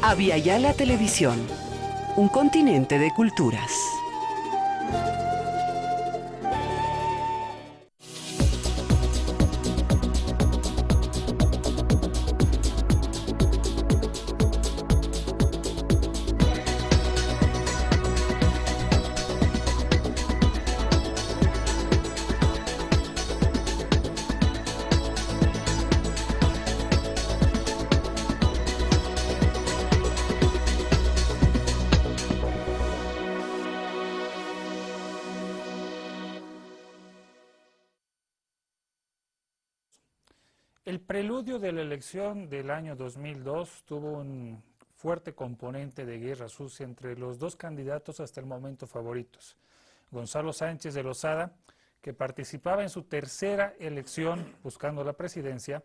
Aviala Televisión, un continente de culturas. El preludio de la elección del año 2002 tuvo un fuerte componente de guerra sucia entre los dos candidatos hasta el momento favoritos. Gonzalo Sánchez de Lozada, que participaba en su tercera elección buscando la presidencia,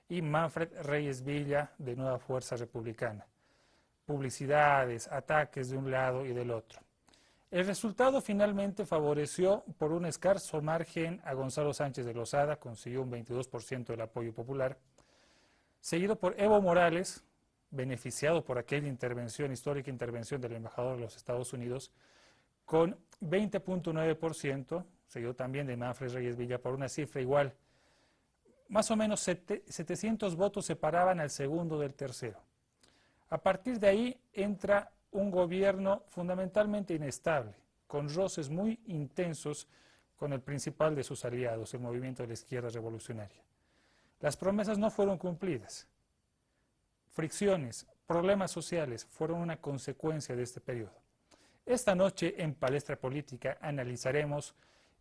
y Manfred Reyes Villa de Nueva Fuerza Republicana. Publicidades, ataques de un lado y del otro. El resultado finalmente favoreció por un escaso margen a Gonzalo Sánchez de Lozada, consiguió un 22% del apoyo popular, seguido por Evo Morales, beneficiado por aquella histórica intervención del embajador de los Estados Unidos, con 20.9%, seguido también de Manfred Reyes Villa por una cifra igual. Más o menos 700 votos separaban al segundo del tercero. A partir de ahí entra un gobierno fundamentalmente inestable, con roces muy intensos con el principal de sus aliados, el movimiento de la izquierda revolucionaria. Las promesas no fueron cumplidas. Fricciones, problemas sociales fueron una consecuencia de este periodo. Esta noche en Palestra Política analizaremos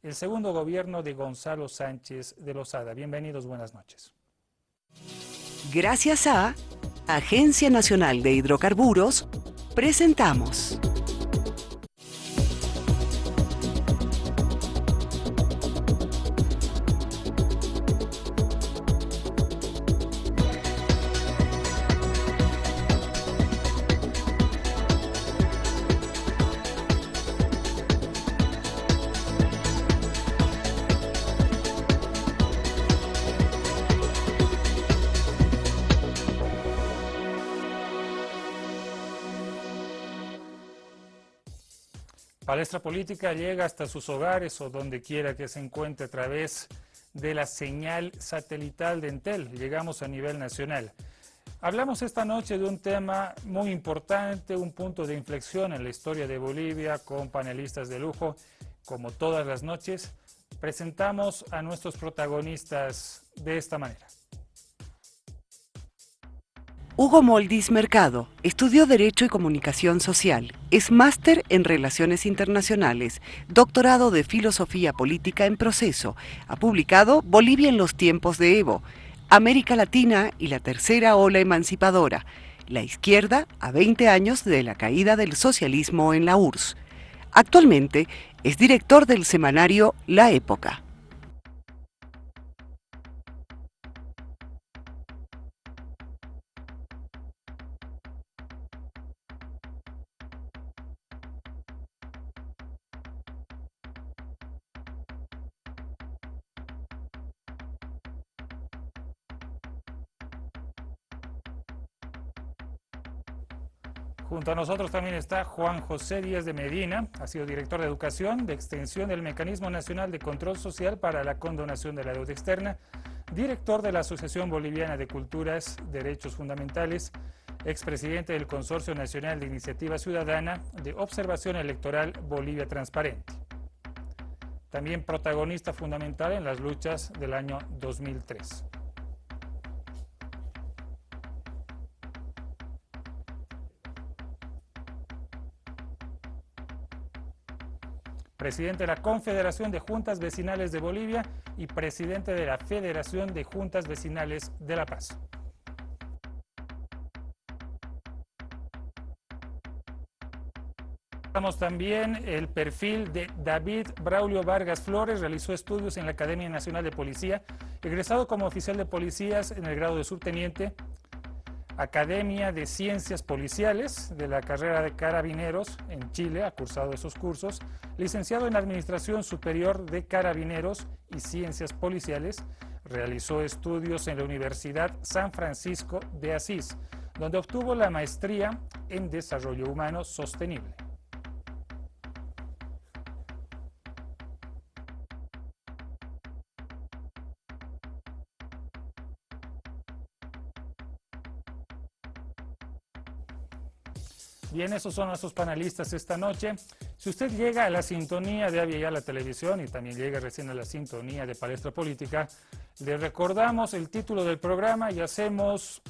el segundo gobierno de Gonzalo Sánchez de Lozada. Bienvenidos, buenas noches. Gracias a Agencia Nacional de Hidrocarburos, presentamos Palestra Política llega hasta sus hogares o donde quiera que se encuentre a través de la señal satelital de Entel. Llegamos a nivel nacional. Hablamos esta noche de un tema muy importante, un punto de inflexión en la historia de Bolivia, con panelistas de lujo. Como todas las noches, presentamos a nuestros protagonistas de esta manera. Hugo Moldis Mercado, estudió Derecho y Comunicación Social, es máster en Relaciones Internacionales, doctorado de Filosofía Política en Proceso, ha publicado Bolivia en los tiempos de Evo, América Latina y la tercera ola emancipadora, la izquierda a 20 años de la caída del socialismo en la URSS. Actualmente es director del semanario La Época. Junto a nosotros también está Juan José Díaz de Medina, ha sido director de Educación, de Extensión del Mecanismo Nacional de Control Social para la Condonación de la Deuda Externa, director de la Asociación Boliviana de Culturas, Derechos Fundamentales, expresidente del Consorcio Nacional de Iniciativa Ciudadana de Observación Electoral Bolivia Transparente. También protagonista fundamental en las luchas del año 2003. Presidente de la Confederación de Juntas Vecinales de Bolivia y presidente de la Federación de Juntas Vecinales de La Paz. Tenemos también el perfil de David Braulio Vargas Flores, realizó estudios en la Academia Nacional de Policía, egresado como oficial de policías en el grado de subteniente, Academia de Ciencias Policiales de la carrera de Carabineros en Chile, ha cursado esos cursos, licenciado en Administración Superior de Carabineros y Ciencias Policiales, realizó estudios en la Universidad San Francisco de Asís, donde obtuvo la maestría en Desarrollo Humano Sostenible. Bien, esos son nuestros panelistas esta noche. Si usted llega a la sintonía de Avia Yala Televisión y también llega recién a la sintonía de Palestra Política, le recordamos el título del programa y hacemos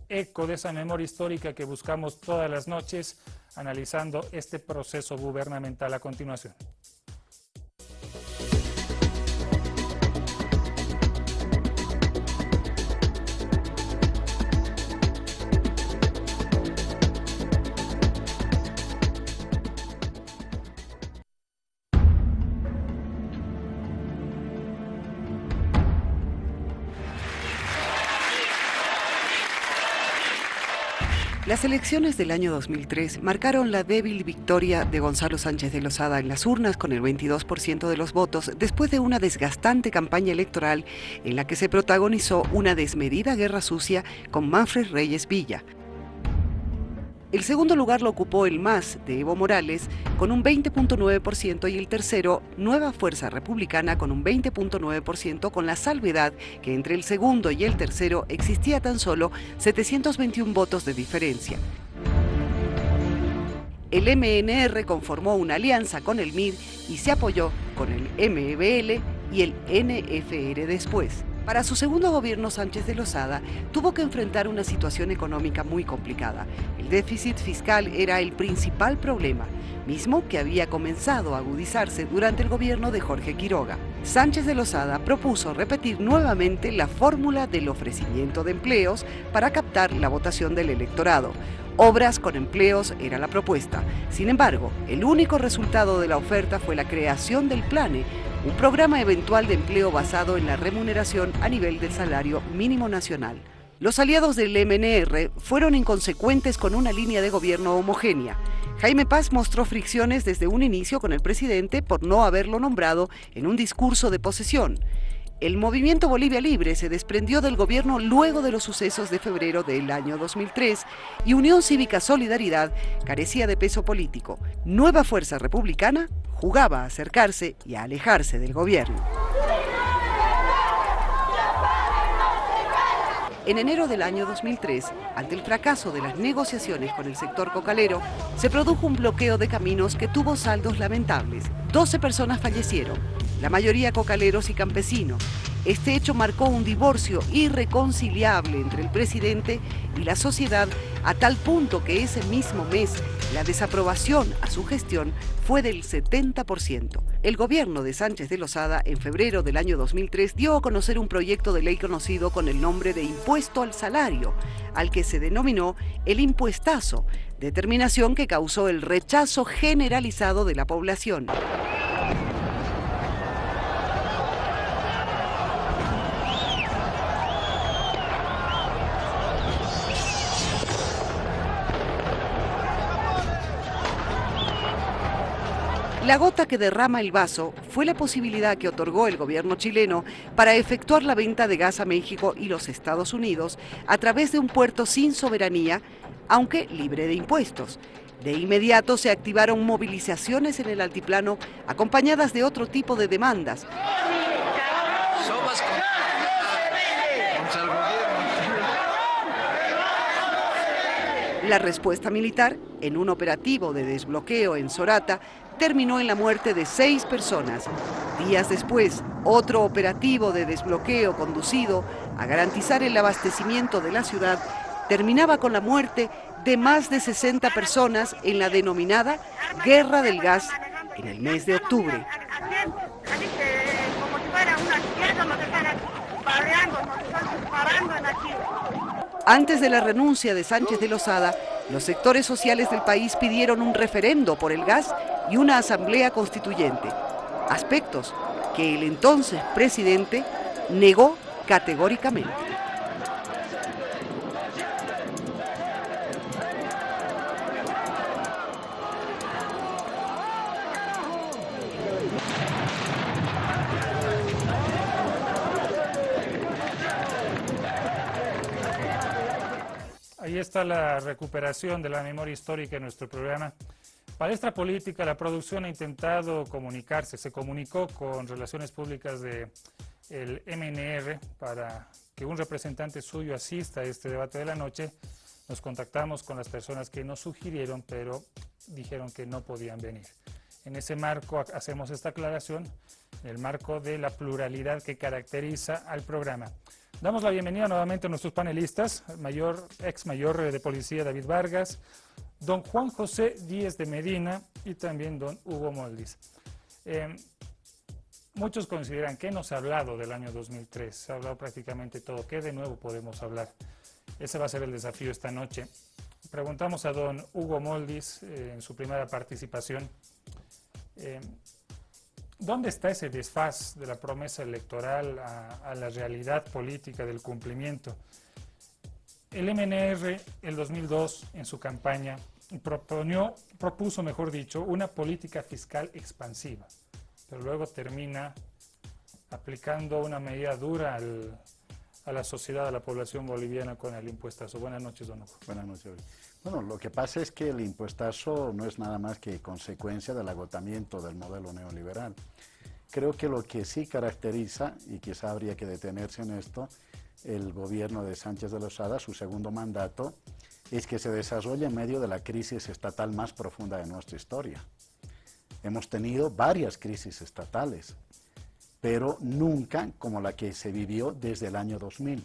eco de esa memoria histórica que buscamos todas las noches analizando este proceso gubernamental a continuación. Las elecciones del año 2003 marcaron la débil victoria de Gonzalo Sánchez de Lozada en las urnas con el 22% de los votos después de una desgastante campaña electoral en la que se protagonizó una desmedida guerra sucia con Manfred Reyes Villa. El segundo lugar lo ocupó el MAS de Evo Morales con un 20.9% y el tercero, Nueva Fuerza Republicana, con un 20.9%, con la salvedad que entre el segundo y el tercero existía tan solo 721 votos de diferencia. El MNR conformó una alianza con el MIR y se apoyó con el MEBL y el NFR después. Para su segundo gobierno, Sánchez de Lozada tuvo que enfrentar una situación económica muy complicada. El déficit fiscal era el principal problema, mismo que había comenzado a agudizarse durante el gobierno de Jorge Quiroga. Sánchez de Lozada propuso repetir nuevamente la fórmula del ofrecimiento de empleos para captar la votación del electorado. Obras con empleos era la propuesta. Sin embargo, el único resultado de la oferta fue la creación del PLANE, un programa eventual de empleo basado en la remuneración a nivel del salario mínimo nacional. Los aliados del MNR fueron inconsecuentes con una línea de gobierno homogénea. Jaime Paz mostró fricciones desde un inicio con el presidente por no haberlo nombrado en un discurso de posesión. El movimiento Bolivia Libre se desprendió del gobierno luego de los sucesos de febrero del año 2003 y Unión Cívica Solidaridad carecía de peso político. Nueva Fuerza Republicana jugaba a acercarse y a alejarse del gobierno. En enero del año 2003, ante el fracaso de las negociaciones con el sector cocalero, se produjo un bloqueo de caminos que tuvo saldos lamentables. 12 personas fallecieron, la mayoría cocaleros y campesinos. Este hecho marcó un divorcio irreconciliable entre el presidente y la sociedad, a tal punto que ese mismo mes la desaprobación a su gestión fue del 70%. El gobierno de Sánchez de Lozada, en febrero del año 2003, dio a conocer un proyecto de ley conocido con el nombre de Impuesto al Salario, al que se denominó el impuestazo, determinación que causó el rechazo generalizado de la población. La gota que derrama el vaso fue la posibilidad que otorgó el gobierno chileno para efectuar la venta de gas a México y los Estados Unidos a través de un puerto sin soberanía, aunque libre de impuestos. De inmediato se activaron movilizaciones en el altiplano acompañadas de otro tipo de demandas. La respuesta militar, en un operativo de desbloqueo en Sorata, terminó en la muerte de 6 personas. Días después, otro operativo de desbloqueo conducido a garantizar el abastecimiento de la ciudad terminaba con la muerte de más de 60 personas en la denominada Guerra del Gas en el mes de octubre. Antes de la renuncia de Sánchez de Lozada, los sectores sociales del país pidieron un referendo por el gas y una asamblea constituyente, aspectos que el entonces presidente negó categóricamente. Ahí está la recuperación de la memoria histórica en nuestro programa. Palestra Política, la producción ha intentado comunicarse, se comunicó con Relaciones Públicas del MNR para que un representante suyo asista a este debate de la noche. Nos contactamos con las personas que nos sugirieron, pero dijeron que no podían venir. En ese marco hacemos esta aclaración, en el marco de la pluralidad que caracteriza al programa. Damos la bienvenida nuevamente a nuestros panelistas, ex mayor de policía David Vargas, don Juan José Díez de Medina y también don Hugo Moldis. Muchos consideran que no se ha hablado del año 2003, se ha hablado prácticamente todo. ¿Qué de nuevo podemos hablar? Ese va a ser el desafío esta noche. Preguntamos a don Hugo Moldis en su primera participación. ¿Dónde está ese desfaz de la promesa electoral a la realidad política del cumplimiento? El MNR, el 2002, en su campaña, propuso, mejor dicho, una política fiscal expansiva, pero luego termina aplicando una medida dura a la sociedad, a la población boliviana con el impuestazo. Buenas noches, don Hugo. Buenas noches. Bueno, lo que pasa es que el impuestazo no es nada más que consecuencia del agotamiento del modelo neoliberal. Creo que lo que sí caracteriza, y quizá habría que detenerse en esto, el gobierno de Sánchez de Lozada, su segundo mandato, es que se desarrolla en medio de la crisis estatal más profunda de nuestra historia. Hemos tenido varias crisis estatales, pero nunca como la que se vivió desde el año 2000.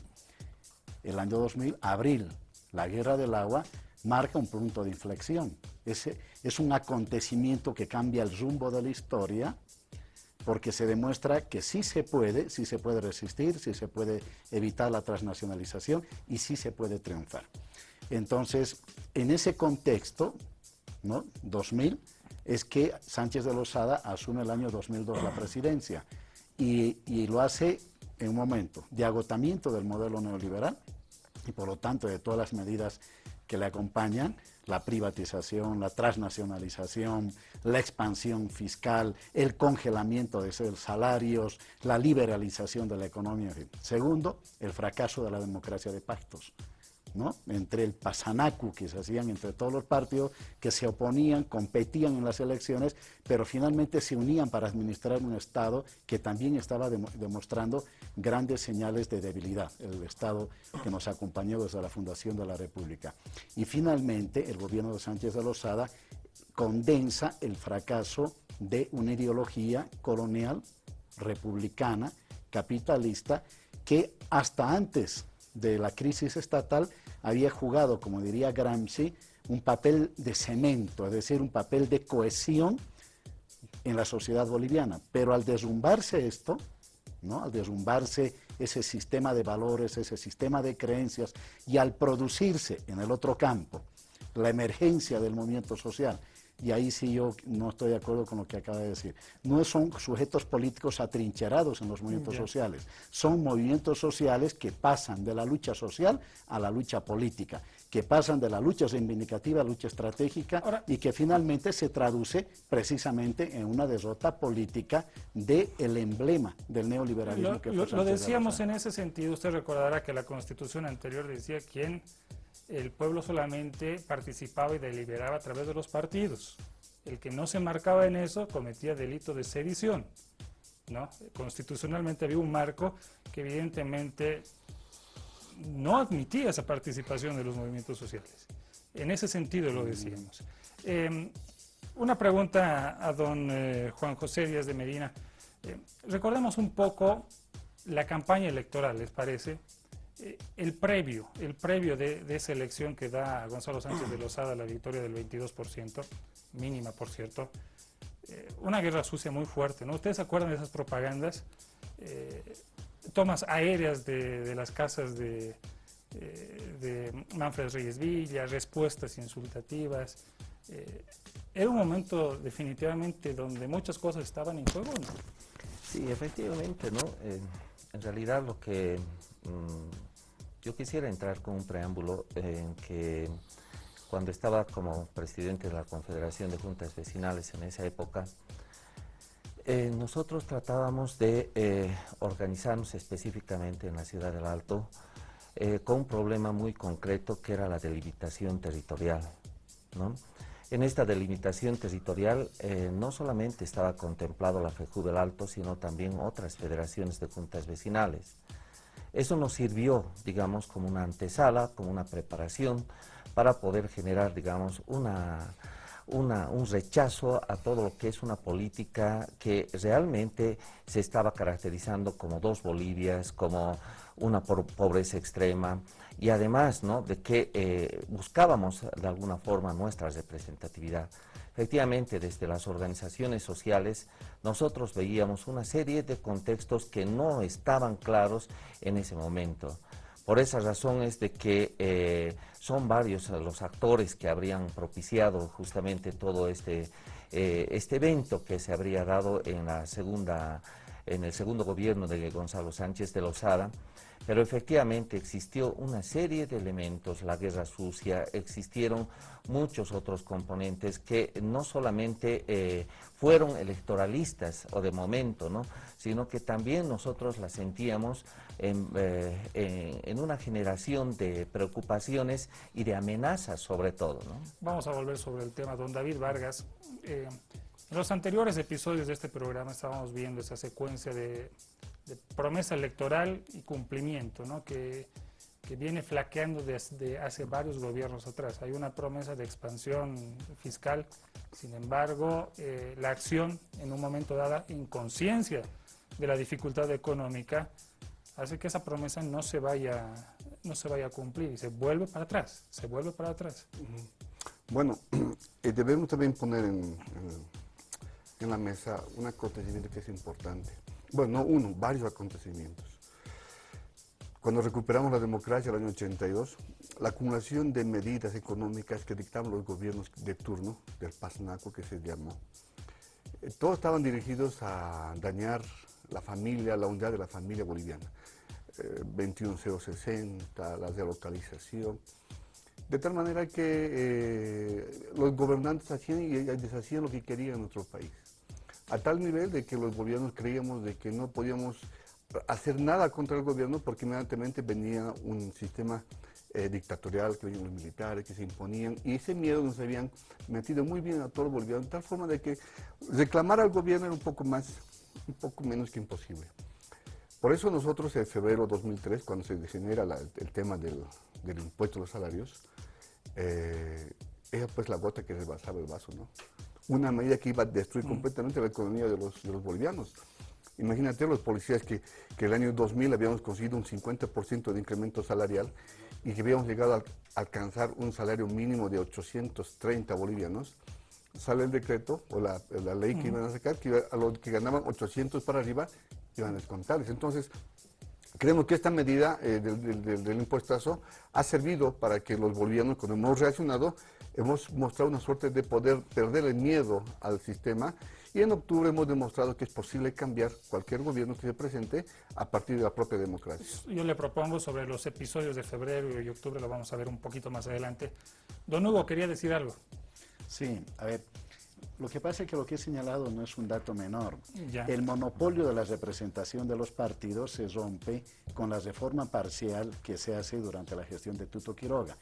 El año 2000, abril, la guerra del agua, marca un punto de inflexión. Es un acontecimiento que cambia el rumbo de la historia, porque se demuestra que sí se puede resistir, sí se puede evitar la transnacionalización y sí se puede triunfar. Entonces, en ese contexto, ¿no? 2000, es que Sánchez de Lozada asume el año 2002 la presidencia y lo hace en un momento de agotamiento del modelo neoliberal y por lo tanto de todas las medidas que le acompañan, la privatización, la transnacionalización, la expansión fiscal, el congelamiento de salarios, la liberalización de la economía. En fin. Segundo, el fracaso de la democracia de pactos, ¿no? Entre el pasanacu que se hacían entre todos los partidos que se oponían, competían en las elecciones, pero finalmente se unían para administrar un Estado que también estaba demostrando grandes señales de debilidad, el Estado que nos acompañó desde la fundación de la República. Y finalmente el gobierno de Sánchez de Lozada condensa el fracaso de una ideología colonial, republicana, capitalista, que hasta antes de la crisis estatal había jugado, como diría Gramsci, un papel de cemento, es decir, un papel de cohesión en la sociedad boliviana. Pero al derrumbarse esto, ¿no? Al derrumbarse ese sistema de valores, ese sistema de creencias, y al producirse en el otro campo la emergencia del movimiento social, y ahí sí yo no estoy de acuerdo con lo que acaba de decir. No son sujetos políticos atrincherados en los movimientos sociales, son movimientos sociales que pasan de la lucha social a la lucha política, que pasan de la lucha reivindicativa a la lucha estratégica y que finalmente se traduce precisamente en una derrota política del emblema del neoliberalismo que fue Sánchez de Lozada. Lo decíamos en ese sentido, usted recordará que la Constitución anterior decía que el pueblo solamente participaba y deliberaba a través de los partidos. El que no se marcaba en eso cometía delito de sedición, ¿no? Constitucionalmente había un marco que evidentemente no admitía esa participación de los movimientos sociales. En ese sentido lo decíamos. Una pregunta a don Juan José Díez de Medina. Recordemos un poco la campaña electoral, ¿les parece? El previo de esa elección que da a Gonzalo Sánchez de Lozada la victoria del 22%, mínima por cierto, una guerra sucia muy fuerte, ¿no? ¿Ustedes se acuerdan de esas propagandas? Tomas aéreas de las casas de Manfred Reyes Villa, respuestas insultativas. Era un momento definitivamente donde muchas cosas estaban en juego, ¿no? Sí, efectivamente, ¿no? En realidad lo que yo quisiera entrar con un preámbulo en que cuando estaba como presidente de la Confederación de Juntas Vecinales en esa época, nosotros tratábamos de organizarnos específicamente en la ciudad del Alto con un problema muy concreto que era la delimitación territorial, ¿no? En esta delimitación territorial no solamente estaba contemplado la FEJU del Alto, sino también otras federaciones de juntas vecinales. Eso nos sirvió, digamos, como una antesala, como una preparación para poder generar, digamos, un rechazo a todo lo que es una política que realmente se estaba caracterizando como dos Bolivias, como una pobreza extrema, y además, ¿no?, de que buscábamos de alguna forma nuestra representatividad. Efectivamente, desde las organizaciones sociales nosotros veíamos una serie de contextos que no estaban claros en ese momento. Por esa razón es de que son varios los actores que habrían propiciado justamente todo este evento que se habría dado en el segundo gobierno de Gonzalo Sánchez de Lozada. Pero efectivamente existió una serie de elementos, la guerra sucia, existieron muchos otros componentes que no solamente fueron electoralistas o de momento, ¿no?, sino que también nosotros la sentíamos en una generación de preocupaciones y de amenazas sobre todo, ¿no? Vamos a volver sobre el tema. Don David Vargas, en los anteriores episodios de este programa estábamos viendo esa secuencia de promesa electoral y cumplimiento, ¿no?, que viene flaqueando desde hace varios gobiernos atrás. Hay una promesa de expansión fiscal, sin embargo, la acción en un momento dado, en conciencia de la dificultad económica, hace que esa promesa no se vaya a cumplir y se vuelve para atrás, se vuelve para atrás. Bueno, debemos también poner en la mesa un acontecimiento que es importante. Bueno, no uno, varios acontecimientos. Cuando recuperamos la democracia en el año 82, la acumulación de medidas económicas que dictaban los gobiernos de turno, del PASNACO que se llamó, todos estaban dirigidos a dañar la familia, la unidad de la familia boliviana. 21060, la relocalización, de tal manera que los gobernantes hacían y deshacían lo que querían en nuestro país. A tal nivel de que los gobiernos creíamos de que no podíamos hacer nada contra el gobierno porque inmediatamente venía un sistema dictatorial, que venían los militares, que se imponían, y ese miedo nos habían metido muy bien a todos los bolivianos, de tal forma de que reclamar al gobierno era un poco menos que imposible. Por eso nosotros en febrero de 2003, cuando se genera el tema del impuesto a los salarios, era pues la gota que rebasaba el vaso, ¿no? Una medida que iba a destruir completamente la economía de los bolivianos. Imagínate los policías que el año 2000 habíamos conseguido un 50% de incremento salarial y que habíamos llegado a alcanzar un salario mínimo de 830 bolivianos. Sale el decreto o la ley que iban a sacar, que a los que ganaban 800 para arriba iban a descontarles. Entonces, creemos que esta medida del impuestazo ha servido para que los bolivianos, cuando hemos reaccionado, hemos mostrado una suerte de poder perder el miedo al sistema, y en octubre hemos demostrado que es posible cambiar cualquier gobierno que se presente a partir de la propia democracia. Yo le propongo sobre los episodios de febrero y octubre, lo vamos a ver un poquito más adelante. Don Hugo, quería decir algo. Sí, a ver, lo que pasa es que lo que he señalado no es un dato menor. Ya. El monopolio de la representación de los partidos se rompe con la reforma parcial que se hace durante la gestión de Tuto Quiroga,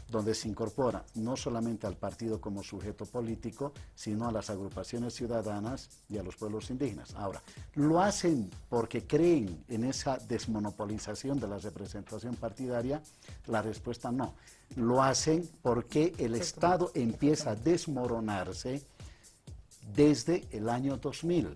donde se incorpora no solamente al partido como sujeto político, sino a las agrupaciones ciudadanas y a los pueblos indígenas. Ahora, ¿lo hacen porque creen en esa desmonopolización de la representación partidaria? La respuesta no. Lo hacen porque el Estado empieza a desmoronarse desde el año 2000.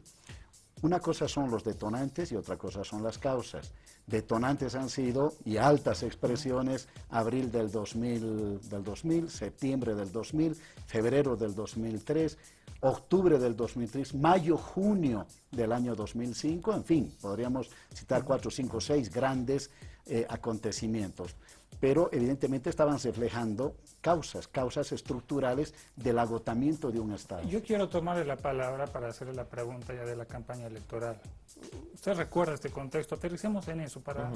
Una cosa son los detonantes y otra cosa son las causas. Detonantes han sido, y altas expresiones, abril del 2000, septiembre del 2000, febrero del 2003, octubre del 2003, mayo, junio del año 2005, en fin, podríamos citar 4, 5, 6 grandes acontecimientos. Pero evidentemente estaban reflejando causas estructurales del agotamiento de un Estado. Yo quiero tomarle la palabra para hacerle la pregunta ya de la campaña electoral. Usted recuerda este contexto, aterricemos en eso para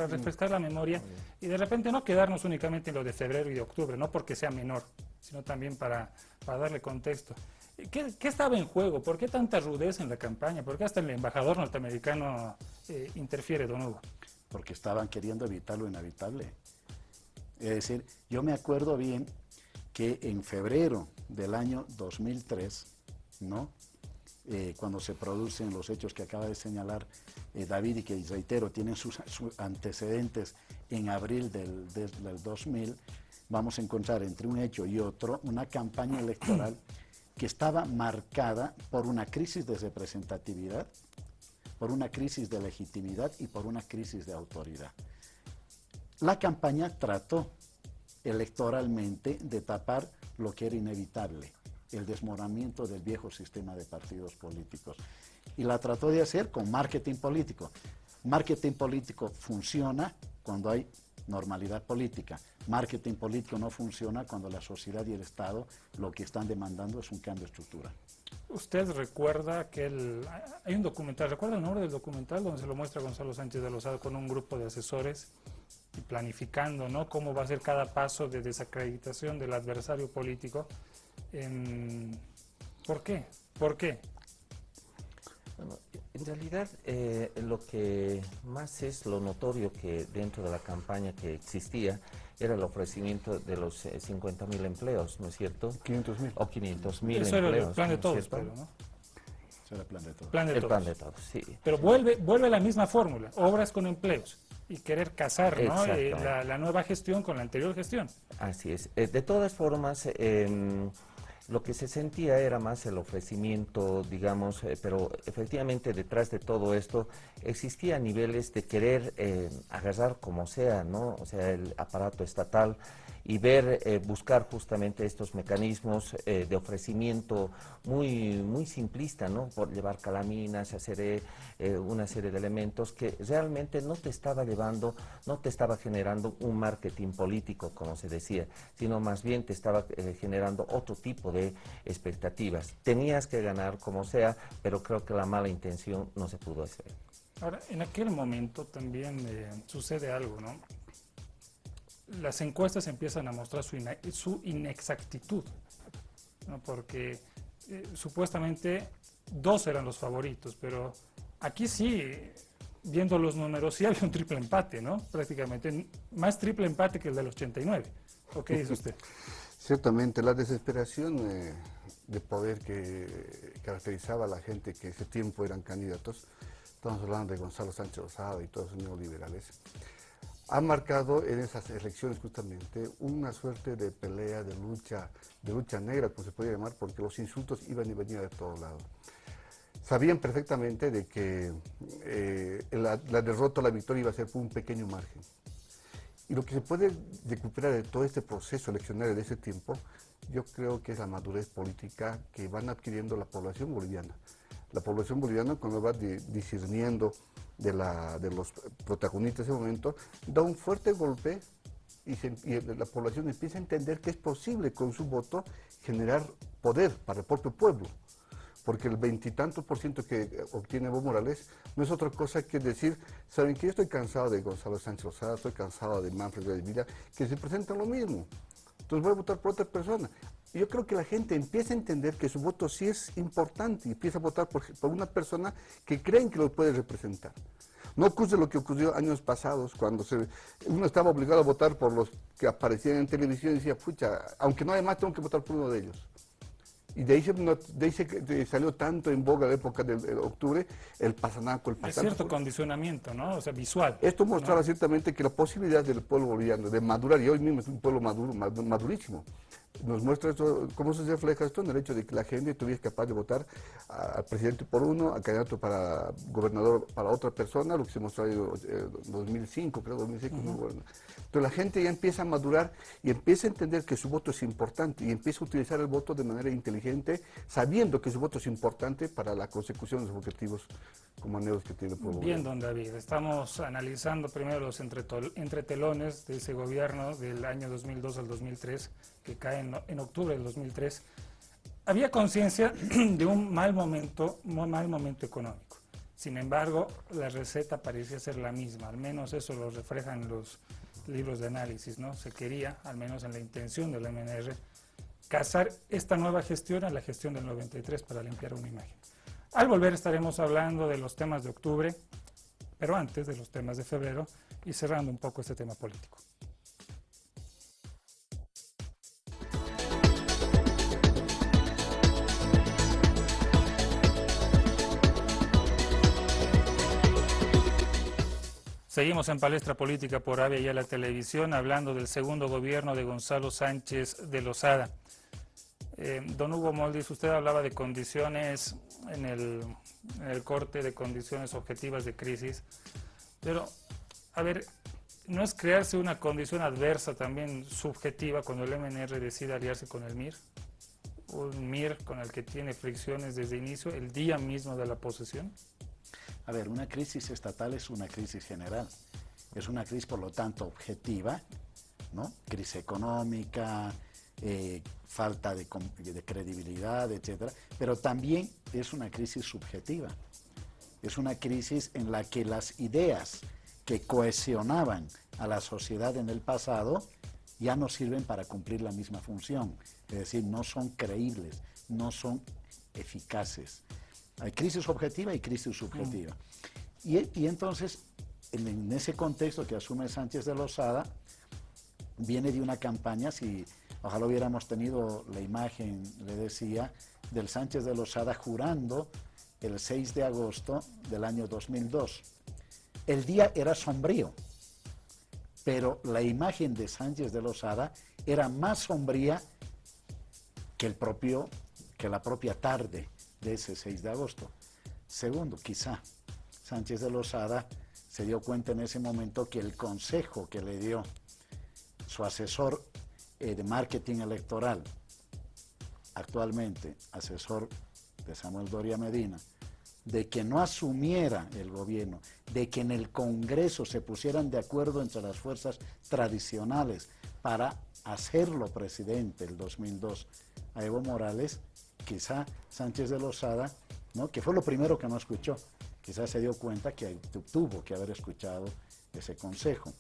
refrescar la memoria y de repente no quedarnos únicamente en lo de febrero y de octubre, no porque sea menor, sino también para darle contexto. ¿Qué estaba en juego? ¿Por qué tanta rudeza en la campaña? ¿Por qué hasta el embajador norteamericano interfiere, don Hugo? porque estaban queriendo evitar lo inevitable. Es decir, yo me acuerdo bien que en febrero del año 2003, ¿no? Cuando se producen los hechos que acaba de señalar David y que, reitero, tienen sus antecedentes en abril del 2000, vamos a encontrar entre un hecho y otro una campaña electoral que estaba marcada por una crisis de representatividad, por una crisis de legitimidad y por una crisis de autoridad. La campaña trató electoralmente de tapar lo que era inevitable, el desmoronamiento del viejo sistema de partidos políticos. Y la trató de hacer con marketing político. Marketing político funciona cuando hay normalidad política. Marketing político no funciona cuando la sociedad y el Estado lo que están demandando es un cambio de estructura. ¿Usted recuerda que hay un documental, recuerda el nombre del documental donde se lo muestra Gonzalo Sánchez de Lozada con un grupo de asesores y planificando, ¿no?, cómo va a ser cada paso de desacreditación del adversario político? ¿Por qué? ¿Por qué? Bueno, en realidad lo que más es lo notorio que dentro de la campaña que existía era el ofrecimiento de los 50.000 empleos, ¿no es cierto? 500.000. O 500.000 Eso empleos. era el plan de ¿no es todos, cierto? pero, ¿no? Eso era el plan de todos. Plan de El todos. plan de todos, sí. Pero vuelve la misma fórmula, obras con empleos, y querer casar, ¿no?, Exactamente. la nueva gestión con la anterior gestión. Así es. De todas formas, lo que se sentía era más el ofrecimiento, digamos, pero efectivamente detrás de todo esto existía niveles de querer agarrar como sea, ¿no? O sea, el aparato estatal y ver, buscar justamente estos mecanismos de ofrecimiento muy simplista, ¿no? Por llevar calaminas, hacer una serie de elementos que realmente no te estaba llevando, no te estaba generando un marketing político, como se decía, sino más bien te estaba generando otro tipo de expectativas. Tenías que ganar como sea, pero creo que la mala intención no se pudo hacer. Ahora, en aquel momento también sucede algo, ¿no? Las encuestas empiezan a mostrar su inexactitud, ¿no? Porque supuestamente dos eran los favoritos, pero aquí sí, viendo los números, sí había un triple empate, ¿no? Prácticamente, más triple empate que el del 89. ¿O qué dice usted? Ciertamente, la desesperación de poder que caracterizaba a la gente que ese tiempo eran candidatos, estamos hablando de Gonzalo Sánchez Lozada y todos los neoliberales, ha marcado en esas elecciones justamente una suerte de pelea, de lucha negra, como se podría llamar, porque los insultos iban y venían de todos lados. Sabían perfectamente de que la derrota o la victoria iba a ser por un pequeño margen. Y lo que se puede recuperar de todo este proceso eleccionario de ese tiempo, yo creo que es la madurez política que van adquiriendo la población boliviana. La población boliviana, cuando va discerniendo de los protagonistas de ese momento, da un fuerte golpe y la población empieza a entender que es posible con su voto generar poder para el propio pueblo. Porque el 20 y tantos % que obtiene Evo Morales no es otra cosa que decir, ¿saben qué? Yo estoy cansado de Gonzalo Sánchez Lozada, estoy cansado de Manfred Villa, que se presentan lo mismo. Entonces voy a votar por otra persona. Y yo creo que la gente empieza a entender que su voto sí es importante y empieza a votar por una persona que creen que lo puede representar. No ocurre lo que ocurrió años pasados, cuando uno estaba obligado a votar por los que aparecían en televisión y decía, pucha, aunque no hay más, tengo que votar por uno de ellos. Y de ahí salió tanto en boga la época de octubre, el pasanaco, el Es pasanaco. cierto condicionamiento, ¿no? O sea, visual. Esto mostraba, ¿no?, ciertamente que la posibilidad del pueblo boliviano de madurar, y hoy mismo es un pueblo madurísimo, nos muestra esto, cómo se refleja esto en el hecho de que la gente estuviese capaz de votar al presidente por uno, al candidato para gobernador para otra persona, lo que se mostró en 2005, creo, 2006, muy bueno. Entonces la gente ya empieza a madurar y empieza a entender que su voto es importante y empieza a utilizar el voto de manera inteligente, sabiendo que su voto es importante para la consecución de los objetivos como anhelos que tiene el pueblo. Bien, don David, estamos analizando primero los entretelones de ese gobierno del año 2002 al 2003, que cae en octubre del 2003. Había conciencia de un mal momento económico. Sin embargo, la receta parecía ser la misma, al menos eso lo reflejan los libros de análisis, ¿no? Se quería, al menos en la intención de la MNR, casar esta nueva gestión a la gestión del 93 para limpiar una imagen. Al volver estaremos hablando de los temas de octubre, pero antes de los temas de febrero y cerrando un poco este tema político. Seguimos en Palestra Política por Avia y la Televisión, hablando del segundo gobierno de Gonzalo Sánchez de Lozada. Don Hugo Moldis, usted hablaba de condiciones en el corte, de condiciones objetivas de crisis, pero, a ver, ¿no es crearse una condición adversa también subjetiva cuando el MNR decide aliarse con el MIR? Un MIR con el que tiene fricciones desde inicio, el día mismo de la posesión. A ver, una crisis estatal es una crisis general, es una crisis por lo tanto objetiva, ¿no? Crisis económica, falta de credibilidad, etcétera, pero también es una crisis subjetiva, es una crisis en la que las ideas que cohesionaban a la sociedad en el pasado ya no sirven para cumplir la misma función, es decir, no son creíbles, no son eficaces. Hay crisis objetiva y crisis subjetiva. Y entonces, en ese contexto que asume Sánchez de Lozada, viene de una campaña, si ojalá hubiéramos tenido la imagen, le decía, del Sánchez de Lozada jurando el 6 de agosto del año 2002. El día era sombrío, pero la imagen de Sánchez de Lozada era más sombría que la propia tarde de ese 6 de agosto. Segundo, quizá Sánchez de Lozada se dio cuenta en ese momento que el consejo que le dio su asesor de marketing electoral, actualmente asesor de Samuel Doria Medina, de que no asumiera el gobierno, de que en el Congreso se pusieran de acuerdo entre las fuerzas tradicionales para hacerlo presidente el 2002 a Evo Morales, quizá Sánchez de Lozada, ¿no?, que fue lo primero que no escuchó, quizá se dio cuenta que tuvo que haber escuchado ese consejo.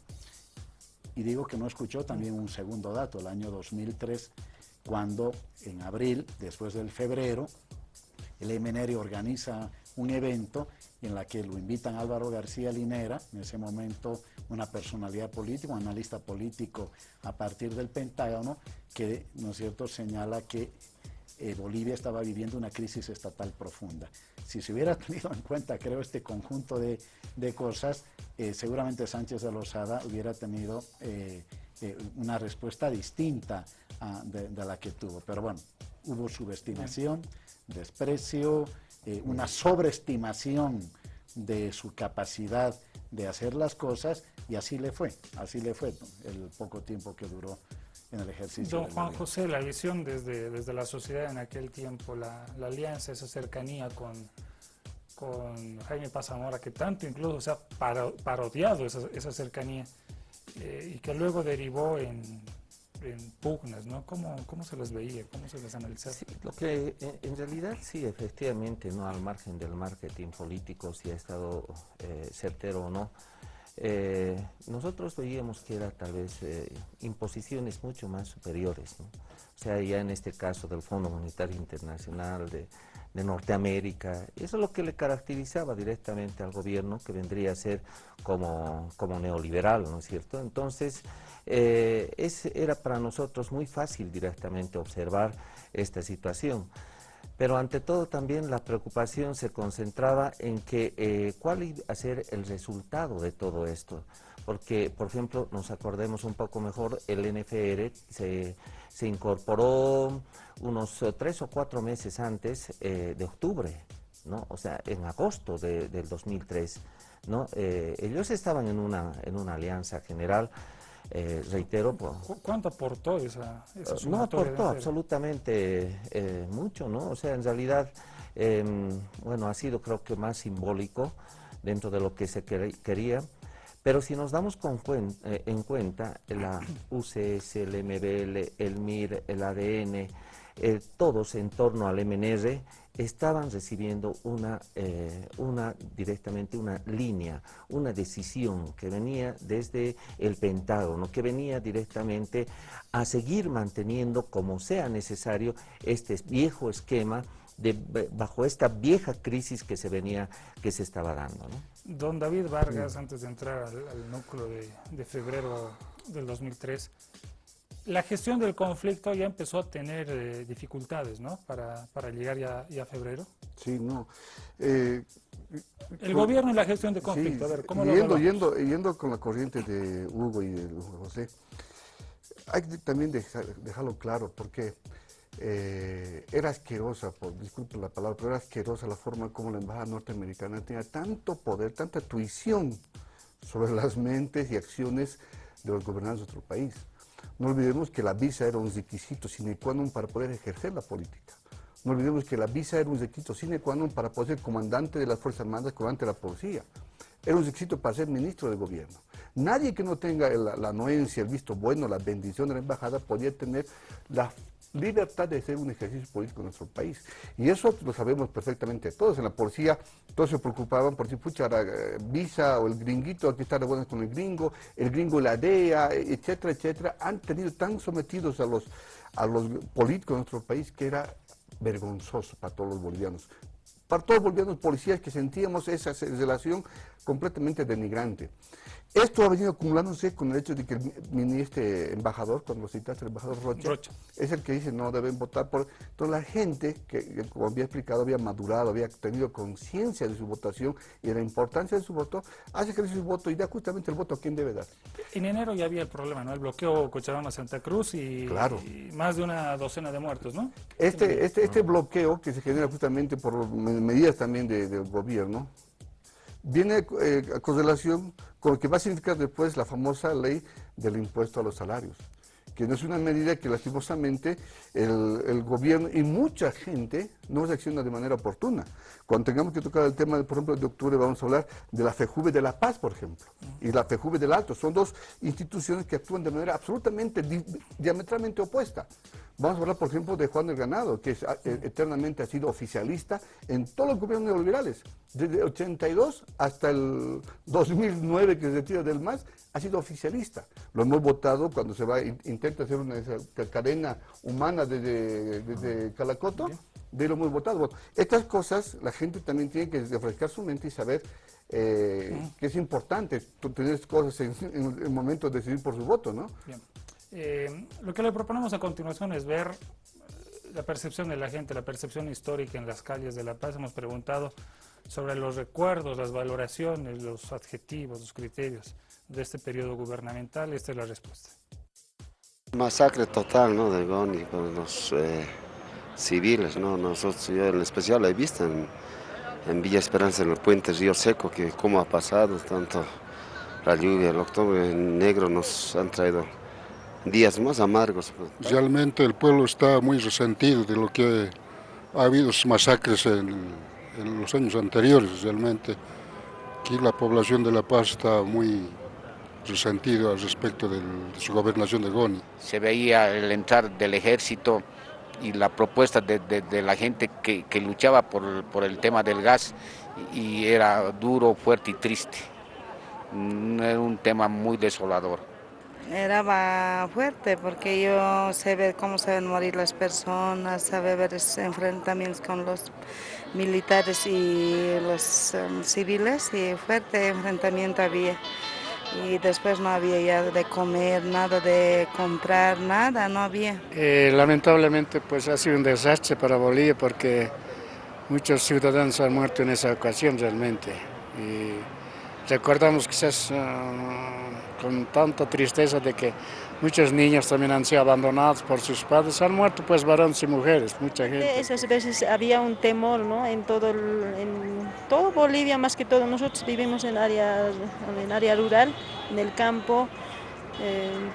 Y digo que no escuchó también un segundo dato, el año 2003, cuando en abril, después del febrero, el MNR organiza un evento en la que lo invitan Álvaro García Linera, en ese momento una personalidad política, un analista político a partir del Pentágono, que, ¿no es cierto?, señala que Bolivia estaba viviendo una crisis estatal profunda. Si se hubiera tenido en cuenta, creo, este conjunto de cosas, seguramente Sánchez de Lozada hubiera tenido una respuesta distinta de la que tuvo. Pero bueno, hubo subestimación, desprecio, una sobreestimación de su capacidad de hacer las cosas, y así le fue el poco tiempo que duró en el ejercicio. Don Juan José, la visión desde la sociedad en aquel tiempo, la alianza, esa cercanía con Jaime Paz Zamora, que tanto incluso se ha parodiado esa cercanía, y que luego derivó en pugnas, ¿no? ¿Cómo se les veía? ¿Cómo se les analizaba? Sí, lo que en realidad sí, efectivamente, no, al margen del marketing político, si ha estado certero o no, nosotros veíamos que era tal vez imposiciones mucho más superiores, ¿no? O sea, ya en este caso del Fondo Monetario Internacional, de Norteamérica, eso es lo que le caracterizaba directamente al gobierno, que vendría a ser como neoliberal, ¿no es cierto? Entonces, era para nosotros muy fácil directamente observar esta situación. Pero ante todo también la preocupación se concentraba en que cuál iba a ser el resultado de todo esto. Porque, por ejemplo, nos acordemos un poco mejor, el NFR se incorporó unos 3 o 4 meses antes de octubre, ¿no? O sea, en agosto del 2003, ¿no? Ellos estaban en una alianza general. Reitero, ¿cuánto aportó esa no aportó absolutamente mucho, ¿no? O sea, en realidad, bueno, ha sido, creo que, más simbólico dentro de lo que se quería, pero si nos damos en cuenta, la UCS, el MBL, el MIR, el ADN, todos en torno al MNR, estaban recibiendo directamente una línea, una decisión que venía desde el Pentágono, que venía directamente a seguir manteniendo, como sea necesario, este viejo esquema bajo esta vieja crisis que se estaba dando, ¿no? Don David Vargas, antes de entrar al núcleo de febrero del 2003, la gestión del conflicto ya empezó a tener dificultades, ¿no? Para llegar ya a febrero. Sí, no. El gobierno y la gestión de conflicto, Sí, a ver, ¿cómo lo evaluamos? yendo con la corriente de Hugo y de José, hay que también dejarlo claro, porque era asquerosa, disculpen la palabra, pero era asquerosa la forma como la embajada norteamericana tenía tanto poder, tanta tuición sobre las mentes y acciones de los gobernantes de nuestro país. No olvidemos que la visa era un requisito sine qua non para poder ejercer la política. No olvidemos que la visa era un requisito sine qua non para poder ser comandante de las Fuerzas Armadas, comandante de la policía. Era un requisito para ser ministro del gobierno. Nadie que no tenga la anuencia, el visto bueno, la bendición de la embajada podía tener la libertad de hacer un ejercicio político en nuestro país. Y eso lo sabemos perfectamente todos. En la policía todos se preocupaban por si pucha visa o el gringuito, aquí está de buenas con el gringo la DEA, etcétera, etcétera. Han tenido tan sometidos a los políticos de nuestro país que era vergonzoso para todos los bolivianos. Para todos los bolivianos policías que sentíamos esa relación completamente denigrante. Esto ha venido acumulándose con el hecho de que el embajador, cuando lo citaste, el embajador Rocha, es el que dice no deben votar por... Entonces la gente, que como había explicado, había madurado, había tenido conciencia de su votación y de la importancia de su voto, hace que su voto y da justamente el voto a quién debe dar. En enero ya había el problema, ¿no? El bloqueo Cochabamba-Santa Cruz y más de una docena de muertos, ¿no? Este bloqueo que se genera justamente por medidas también del gobierno, viene a correlación con lo que va a significar después la famosa ley del impuesto a los salarios, que no es una medida que lastimosamente el gobierno y mucha gente no reacciona de manera oportuna. Cuando tengamos que tocar el tema, por ejemplo, de octubre, vamos a hablar de la FEJUVE de La Paz, por ejemplo, y la FEJUVE del Alto. Son dos instituciones que actúan de manera absolutamente, diametralmente opuesta. Vamos a hablar, por ejemplo, de Juan del Ganado, que eternamente ha sido oficialista en todos los gobiernos neoliberales. Desde el 82 hasta el 2009, que se retira del MAS, ha sido oficialista. Lo hemos votado cuando intenta hacer una cadena humana desde Calacoto, de lo hemos votado. Bueno, estas cosas la gente también tiene que refrescar su mente y saber que es importante tener cosas en el momento de decidir por su voto, ¿no? Bien. Lo que le proponemos a continuación es ver la percepción de la gente, la percepción histórica en las calles de La Paz. Hemos preguntado sobre los recuerdos, las valoraciones, los adjetivos, los criterios de este periodo gubernamental. Esta es la respuesta. Masacre total, ¿no? De Goni con los civiles, ¿no? Nosotros, yo en especial he visto en Villa Esperanza, en el puente Río Seco, que cómo ha pasado tanto la lluvia, el octubre negro nos han traído días más amargos. Realmente el pueblo está muy resentido de lo que ha habido masacres en los años anteriores. Realmente aquí la población de La Paz está muy resentida al respecto de su gobernación de Goni. Se veía el entrar del ejército y la propuesta de la gente que luchaba por el tema del gas, y era duro, fuerte y triste. Era un tema muy desolador. Era fuerte porque yo sé ver cómo se ven morir las personas, sabe ver esos enfrentamientos con los militares y los civiles, y fuerte enfrentamiento había. Y después no había ya de comer, nada de comprar, nada, no había. Lamentablemente pues ha sido un desastre para Bolivia porque muchos ciudadanos han muerto en esa ocasión realmente. Y recordamos quizás con tanta tristeza de que muchos niños también han sido abandonados por sus padres, han muerto pues varones y mujeres, mucha gente. Esas veces había un temor, ¿no? En todo Bolivia, más que todo. Nosotros vivimos en área rural, en el campo,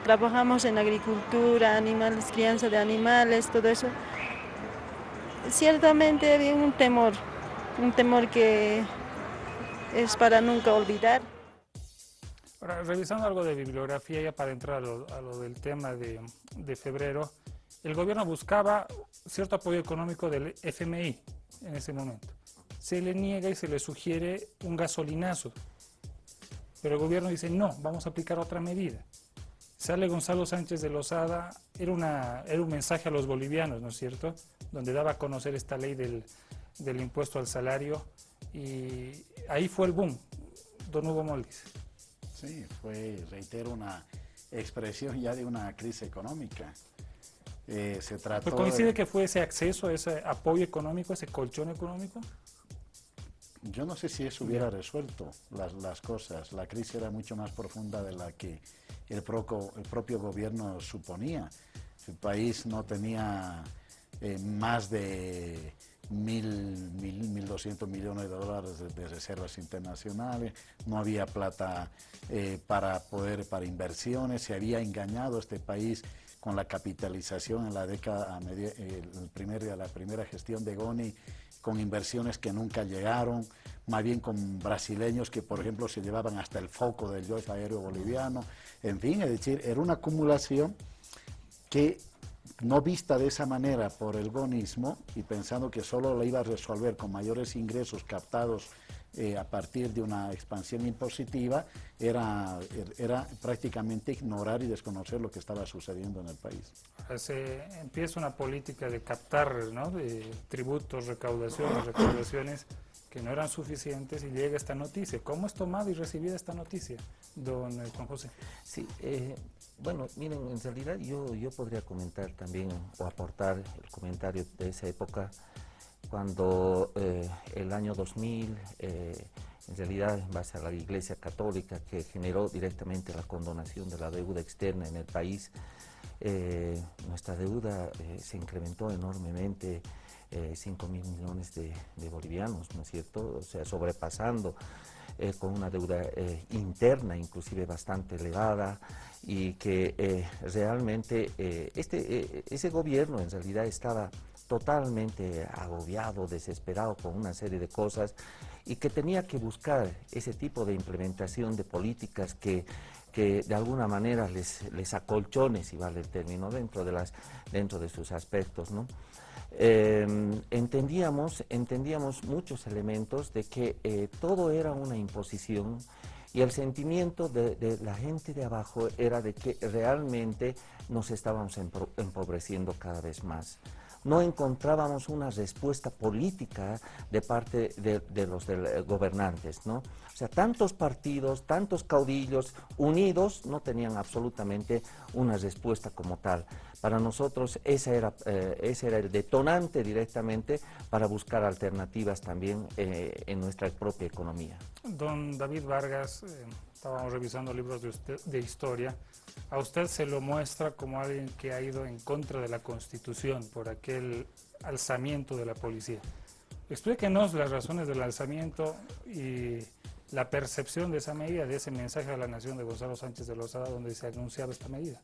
trabajamos en agricultura, animales, crianza de animales, todo eso. Ciertamente había un temor que es para nunca olvidar. Ahora, revisando algo de bibliografía ya para entrar a lo del tema de febrero, el gobierno buscaba cierto apoyo económico del FMI en ese momento. Se le niega y se le sugiere un gasolinazo, pero el gobierno dice no, vamos a aplicar otra medida. Sale Gonzalo Sánchez de Lozada, era un mensaje a los bolivianos, ¿no es cierto?, donde daba a conocer esta ley del impuesto al salario, y ahí fue el boom. don Hugo Moldis. Sí, fue, reitero, una expresión ya de una crisis económica. Se trató... Pues ¿coincide que fue ese acceso, ese apoyo económico, ese colchón económico? Yo no sé si eso hubiera resuelto las cosas. La crisis era mucho más profunda de la que el propio gobierno suponía. El país no tenía más de 1.200 millones de dólares de reservas internacionales, no había plata para inversiones, se había engañado este país con la capitalización en la década, la primera gestión de Goni, con inversiones que nunca llegaron, más bien con brasileños que, por ejemplo, se llevaban hasta el foco del Joyce aéreo boliviano, en fin, es decir, era una acumulación que, no vista de esa manera por el gonismo y pensando que solo la iba a resolver con mayores ingresos captados a partir de una expansión impositiva, era prácticamente ignorar y desconocer lo que estaba sucediendo en el país. Se empieza una política de captar, ¿no?, de tributos, recaudaciones que no eran suficientes y llega esta noticia. ¿Cómo es tomada y recibida esta noticia, don Juan José? Sí, bueno, miren, en realidad yo podría comentar también o aportar el comentario de esa época cuando el año 2000, en realidad en base a la Iglesia Católica que generó directamente la condonación de la deuda externa en el país, nuestra deuda se incrementó enormemente, 5.000 millones de bolivianos, ¿no es cierto? O sea, sobrepasando con una deuda interna inclusive bastante elevada y que realmente ese gobierno en realidad estaba totalmente agobiado, desesperado con una serie de cosas y que tenía que buscar ese tipo de implementación de políticas que de alguna manera les acolchone, si vale el término, dentro de sus aspectos, ¿no? Entendíamos muchos elementos de que todo era una imposición y el sentimiento de la gente de abajo era de que realmente nos estábamos empobreciendo cada vez más. No encontrábamos una respuesta política de parte de los gobernantes, ¿no? O sea, tantos partidos, tantos caudillos unidos no tenían absolutamente una respuesta como tal. Para nosotros ese era el detonante directamente para buscar alternativas también en nuestra propia economía. Don David Vargas, estábamos revisando libros de historia, a usted se lo muestra como alguien que ha ido en contra de la Constitución por aquel alzamiento de la policía. Explíquenos las razones del alzamiento y la percepción de esa medida, de ese mensaje a la nación de Gonzalo Sánchez de Lozada, donde se anunciaba esta medida.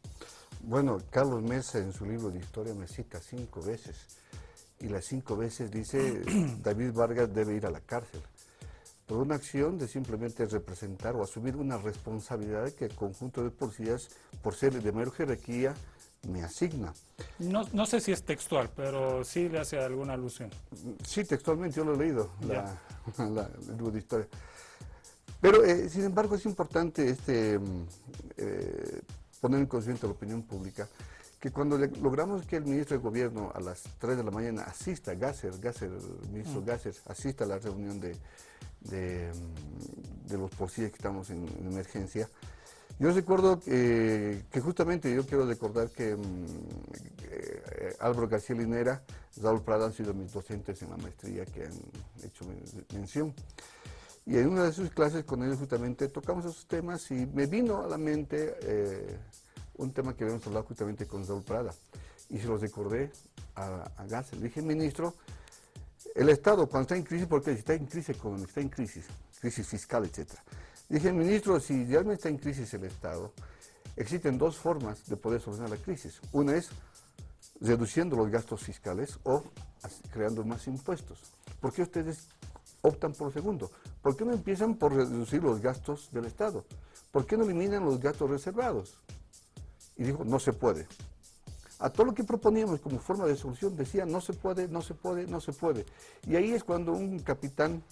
Bueno, Carlos Mesa en su libro de historia me cita 5 veces y las 5 veces dice David Vargas debe ir a la cárcel por una acción de simplemente representar o asumir una responsabilidad que el conjunto de policías, por ser de mayor jerarquía, me asigna. No sé si es textual, pero sí le hace alguna alusión. Sí, textualmente yo lo he leído, el libro de historia. Pero, sin embargo, es importante poner en conocimiento de la opinión pública que cuando logramos que el ministro de Gobierno a las 3 de la mañana asista, el ministro Gasser, asista a la reunión de los policías que estamos en emergencia, yo recuerdo que justamente yo quiero recordar que Álvaro García Linera, Raúl Prada han sido mis docentes en la maestría que han hecho mención. Y en una de sus clases con ellos justamente tocamos esos temas y me vino a la mente un tema que habíamos hablado justamente con Raúl Prada. Y se los recordé a Gasser. Le dije, ministro, el Estado cuando está en crisis, porque está en crisis económica, está en crisis fiscal, etc. Dije, ministro, si realmente está en crisis el Estado, existen 2 formas de poder solucionar la crisis. Una es reduciendo los gastos fiscales o creando más impuestos. ¿Por qué ustedes optan por lo segundo? ¿Por qué no empiezan por reducir los gastos del Estado? ¿Por qué no eliminan los gastos reservados? Y dijo, no se puede. A todo lo que proponíamos como forma de solución decía, no se puede, no se puede, no se puede. Y ahí es cuando un capitán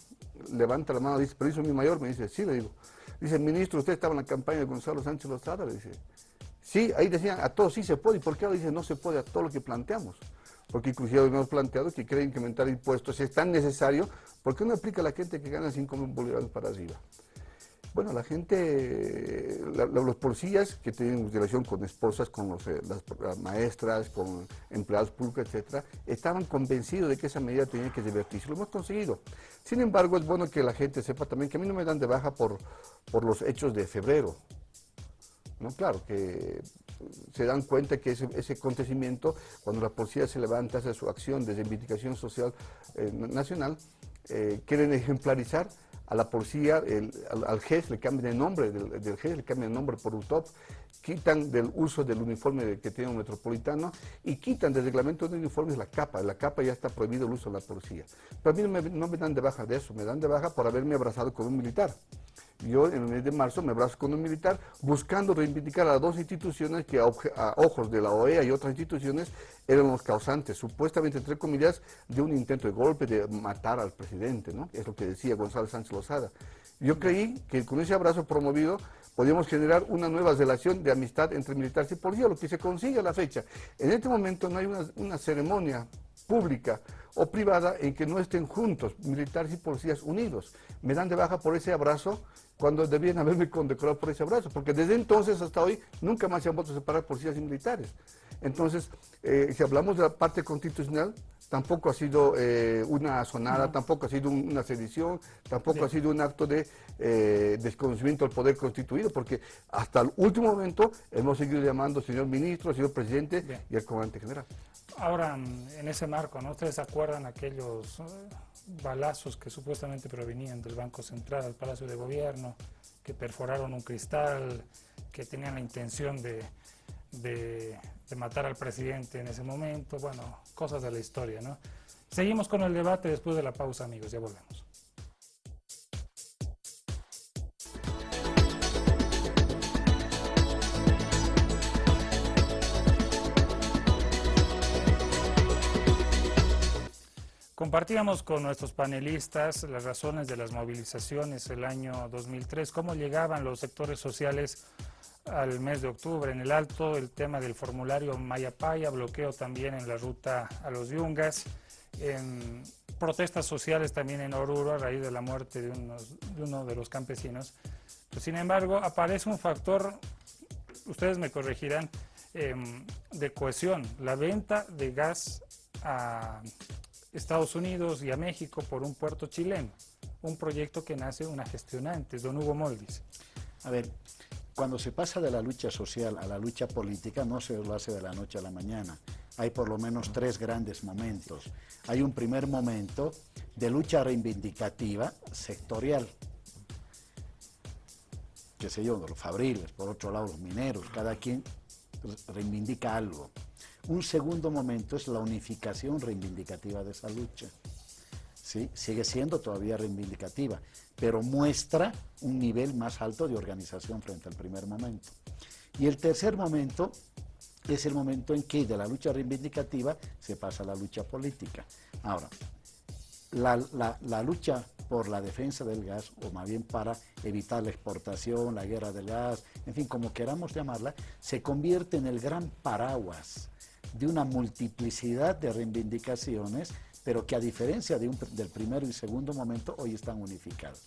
levanta la mano y dice, pero hizo mi mayor, me dice, sí, le digo. Dice, ministro, usted estaba en la campaña de Gonzalo Sánchez Lozada, le dice. Sí, ahí decían, a todos sí se puede. ¿Y por qué ahora dice no se puede a todo lo que planteamos? Porque inclusive hemos planteado que quieren incrementar impuestos, si es tan necesario, ¿por qué no aplica a la gente que gana 5.000 bolívares para arriba? Bueno, la gente, los policías que tienen relación con esposas, con las maestras, con empleados públicos, etcétera, estaban convencidos de que esa medida tenía que revertirse. Lo hemos conseguido. Sin embargo, es bueno que la gente sepa también que a mí no me dan de baja por los hechos de febrero. ¿No? Claro, que se dan cuenta que ese acontecimiento, cuando la policía se levanta, hace su acción de reivindicación social nacional, quieren ejemplarizar a la policía, al GES le cambian el nombre, del GES le cambian el nombre por UTOP, quitan del uso del uniforme que tiene un metropolitano y quitan del reglamento de uniformes la capa ya está prohibido el uso de la policía. Pero a mí no me dan de baja de eso, me dan de baja por haberme abrazado con un militar. Yo en el mes de marzo me abrazo con un militar buscando reivindicar a las dos instituciones que a ojos de la OEA y otras instituciones eran los causantes, supuestamente, entre comillas, de un intento de golpe, de matar al presidente, ¿no? Es lo que decía Gonzalo Sánchez Lozada. Yo creí que con ese abrazo promovido podíamos generar una nueva relación de amistad entre militares y policía, lo que se consigue a la fecha. En este momento no hay una ceremonia pública o privada en que no estén juntos, militares y policías unidos. Me dan de baja por ese abrazo cuando debían haberme condecorado por ese abrazo, porque desde entonces hasta hoy nunca más se han vuelto a separar policías y militares. Entonces, si hablamos de la parte constitucional, tampoco ha sido una sonada, tampoco ha sido una sedición, tampoco ha sido un acto de desconocimiento del poder constituido, porque hasta el último momento hemos seguido llamando señor ministro, señor presidente y al comandante general. Ahora, en ese marco, ¿no? ¿Ustedes se acuerdan aquellos balazos que supuestamente provenían del Banco Central al Palacio de Gobierno, que perforaron un cristal, que tenían la intención de matar al presidente en ese momento? Bueno, cosas de la historia, ¿no? Seguimos con el debate después de la pausa, amigos, ya volvemos. Compartíamos con nuestros panelistas las razones de las movilizaciones el año 2003, cómo llegaban los sectores sociales al mes de octubre. En el Alto, el tema del formulario Mayapaya, bloqueo también en la ruta a los Yungas, en protestas sociales también en Oruro a raíz de la muerte de uno de los campesinos. Pues, sin embargo, aparece un factor, ustedes me corregirán, de cohesión, la venta de gas a Estados Unidos y a México por un puerto chileno, un proyecto que nace una gestión antes, don Hugo Moldis. A ver, cuando se pasa de la lucha social a la lucha política, no se lo hace de la noche a la mañana. Hay por lo menos tres grandes momentos. Hay un primer momento de lucha reivindicativa sectorial, qué sé yo, de los fabriles, por otro lado los mineros, cada quien reivindica algo. Un segundo momento es la unificación reivindicativa de esa lucha. ¿Sí? Sigue siendo todavía reivindicativa, pero muestra un nivel más alto de organización frente al primer momento. Y el tercer momento es el momento en que de la lucha reivindicativa se pasa a la lucha política. Ahora, la lucha por la defensa del gas, o más bien para evitar la exportación, la guerra del gas, en fin, como queramos llamarla, se convierte en el gran paraguas de una multiplicidad de reivindicaciones, pero que a diferencia del primero y segundo momento, hoy están unificadas,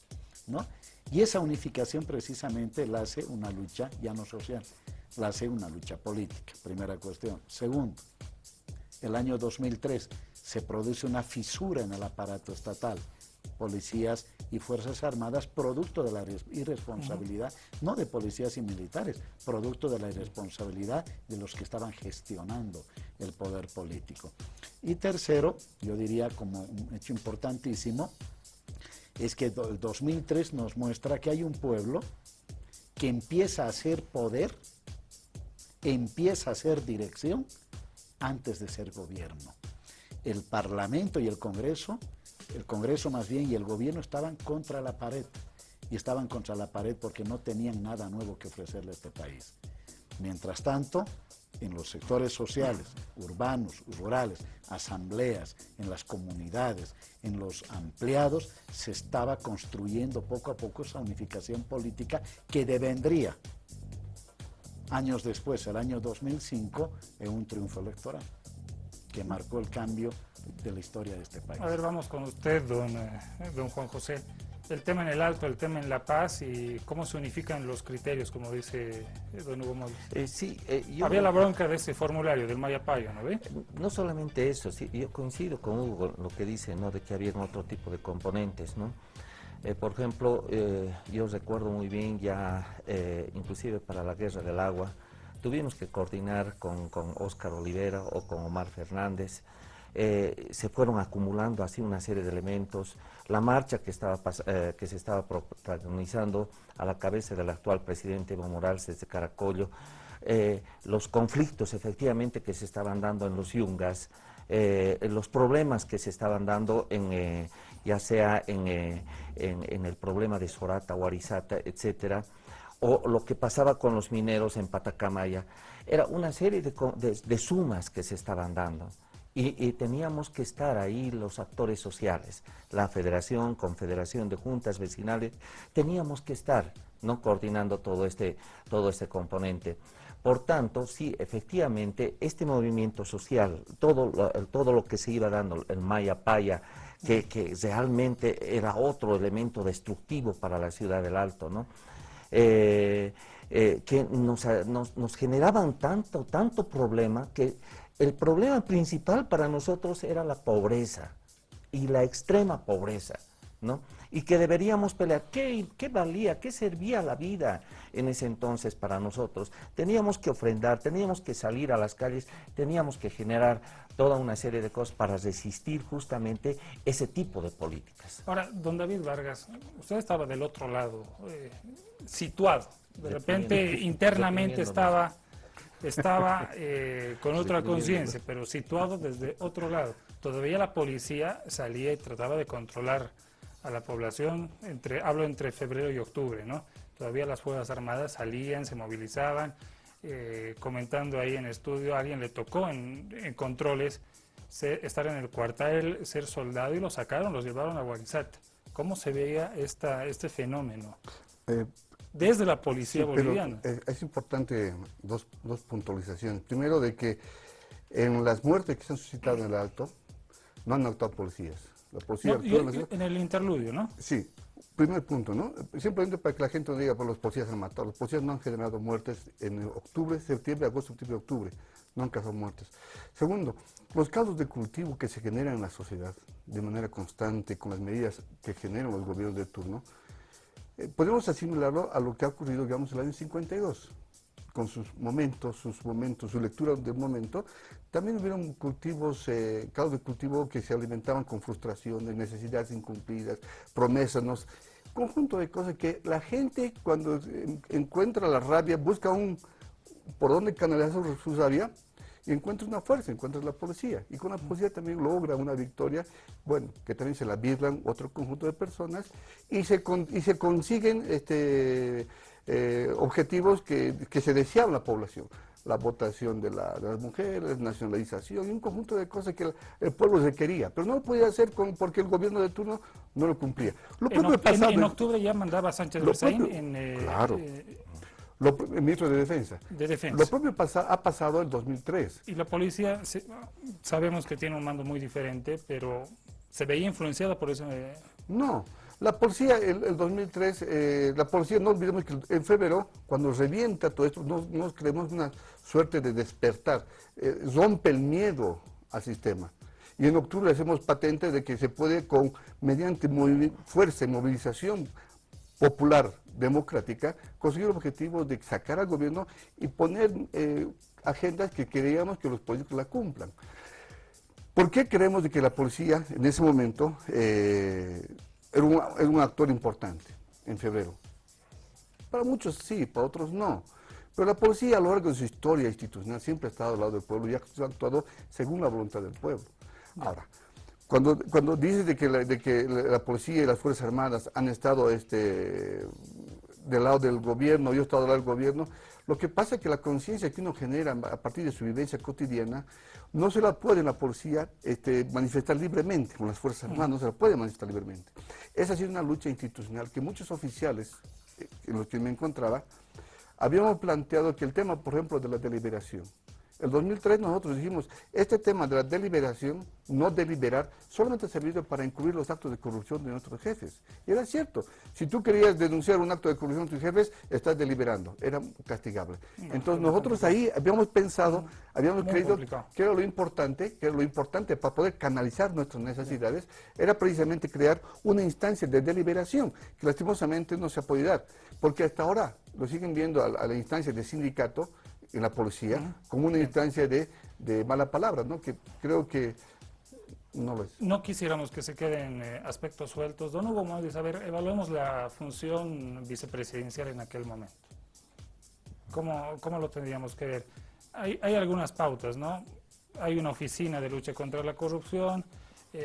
¿no? Y esa unificación precisamente la hace una lucha ya no social, la hace una lucha política, primera cuestión. Segundo, el año 2003 se produce una fisura en el aparato estatal, policías y fuerzas armadas, producto de la irresponsabilidad, no de policías y militares, producto de la irresponsabilidad de los que estaban gestionando el poder político. Y tercero, yo diría como un hecho importantísimo, es que el 2003 nos muestra que hay un pueblo que empieza a ser poder, empieza a ser dirección antes de ser gobierno. El Parlamento y el Congreso más bien y el gobierno estaban contra la pared, y estaban contra la pared porque no tenían nada nuevo que ofrecerle a este país. Mientras tanto, en los sectores sociales, urbanos, rurales, asambleas, en las comunidades, en los ampliados, se estaba construyendo poco a poco esa unificación política que devendría años después, el año 2005, en un triunfo electoral que marcó el cambio de la historia de este país. A ver, vamos con usted, don Juan José. el tema en el Alto, el tema en La Paz y cómo se unifican los criterios, como dice don Hugo Moldes. Sí, había la bronca de ese formulario del Maya-Paya, ¿no ve? No solamente eso, sí, yo coincido con Hugo lo que dice, ¿no? De que había otro tipo de componentes, ¿no? Por ejemplo, yo recuerdo muy bien ya, inclusive para la Guerra del Agua, tuvimos que coordinar con Óscar Olivera o con Omar Fernández. Se fueron acumulando así una serie de elementos. La marcha que se estaba protagonizando a la cabeza del actual presidente Evo Morales desde Caracollo, los conflictos efectivamente que se estaban dando en los yungas, los problemas que se estaban dando ya sea en el problema de Sorata o Arizata, etcétera, o lo que pasaba con los mineros en Patacamaya. Era una serie de sumas que se estaban dando. Y teníamos que estar ahí los actores sociales, la federación, confederación de juntas vecinales, teníamos que estar, ¿no?, coordinando todo este componente. Por tanto, sí, efectivamente, este movimiento social, todo lo que se iba dando, el Maya-Paya, que realmente era otro elemento destructivo para la ciudad del Alto, ¿no? Que nos generaban tanto problema que el problema principal para nosotros era la pobreza y la extrema pobreza, ¿no? Y que deberíamos pelear. ¿Qué valía, qué servía la vida en ese entonces para nosotros? Teníamos que ofrendar, teníamos que salir a las calles, teníamos que generar toda una serie de cosas para resistir justamente ese tipo de políticas. Ahora, don David Vargas, usted estaba del otro lado, situado. De repente, internamente estaba con otra conciencia, pero situado desde otro lado. Todavía la policía salía y trataba de controlar a la población, hablo entre febrero y octubre, ¿no? Todavía las Fuerzas Armadas salían, se movilizaban, comentando ahí en estudio, a alguien le tocó en controles estar en el cuartel, ser soldado, y lo sacaron, los llevaron a Guarizata. ¿Cómo se veía este fenómeno? Desde la policía boliviana. Es importante dos puntualizaciones. Primero, de que en las muertes que se han suscitado en el Alto, no han actuado policías. La policía en el interludio, ¿no? Sí. Primer punto, ¿no? Simplemente para que la gente no diga, pues los policías han matado. Los policías no han generado muertes en octubre, septiembre, agosto, septiembre, octubre. No han causado muertes. Segundo, los caldos de cultivo que se generan en la sociedad de manera constante con las medidas que generan los gobiernos de turno, podemos asimilarlo a lo que ha ocurrido, digamos, en el año 52, con sus momentos, su lectura del momento. También hubieron cultivos, caldos de cultivo que se alimentaban con frustraciones, necesidades incumplidas, promesas, conjunto de cosas que la gente, cuando encuentra la rabia, busca por dónde canalizar su rabia, y encuentra una fuerza, encuentra la policía. Y con la policía también logra una victoria, bueno, que también se la birlan otro conjunto de personas, y se consiguen objetivos que se deseaban la población. La votación de las mujeres, nacionalización, y un conjunto de cosas que el pueblo requería, pero no lo podía hacer porque el gobierno de turno no lo cumplía. En octubre ya mandaba Sánchez Berzaín claro. El ministro de Defensa. Lo propio ha pasado en 2003. Y la policía, sabemos que tiene un mando muy diferente, pero ¿se veía influenciada por eso? No, la policía, el 2003, la policía, no olvidemos que en febrero, cuando revienta todo esto, nos creemos una suerte de despertar, rompe el miedo al sistema. Y en octubre hacemos patente de que se puede, mediante fuerza y movilización popular, democrática, conseguir objetivos de sacar al gobierno y poner agendas que creíamos que los políticos la cumplan. ¿Por qué creemos de que la policía en ese momento era un actor importante en febrero? Para muchos sí, para otros no. Pero la policía a lo largo de su historia institucional siempre ha estado al lado del pueblo y ha actuado según la voluntad del pueblo. Ahora, cuando dices de que la policía y las Fuerzas Armadas han estado del lado del gobierno, yo he estado del lado del gobierno, lo que pasa es que la conciencia que uno genera a partir de su vivencia cotidiana, no se la puede la policía manifestar libremente, con las Fuerzas Armadas no se la puede manifestar libremente. Esa ha sido una lucha institucional que muchos oficiales, en los que me encontraba, habíamos planteado que el tema, por ejemplo, de la deliberación, El 2003 nosotros dijimos, este tema de la deliberación, no deliberar, solamente ha servido para incluir los actos de corrupción de nuestros jefes. Y era cierto, si tú querías denunciar un acto de corrupción de tus jefes, estás deliberando, era castigable. Entonces nosotros ahí habíamos pensado, habíamos creído que era lo importante para poder canalizar nuestras necesidades, era precisamente crear una instancia de deliberación, que lastimosamente no se ha podido dar, porque hasta ahora lo siguen viendo a la instancia de sindicato, en la policía, como una instancia de mala palabra, ¿no? Que creo que no lo es. No quisiéramos que se queden aspectos sueltos. Don Hugo Moldis, a ver, evaluemos la función vicepresidencial en aquel momento. ¿Cómo lo tendríamos que ver? Hay algunas pautas, ¿no? Hay una oficina de lucha contra la corrupción.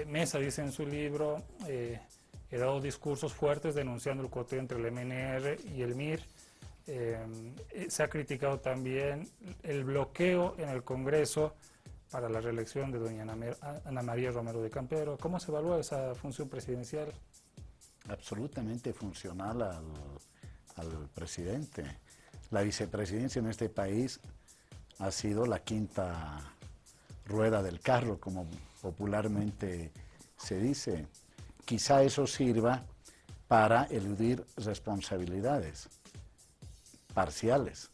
Mesa dice en su libro, he dado discursos fuertes denunciando el coteo entre el MNR y el MIR. Se ha criticado también el bloqueo en el Congreso para la reelección de doña Ana María Romero de Campero. ¿Cómo se evalúa esa función presidencial? Absolutamente funcional al presidente. La vicepresidencia en este país ha sido la quinta rueda del carro, como popularmente se dice. Quizá eso sirva para eludir responsabilidades parciales,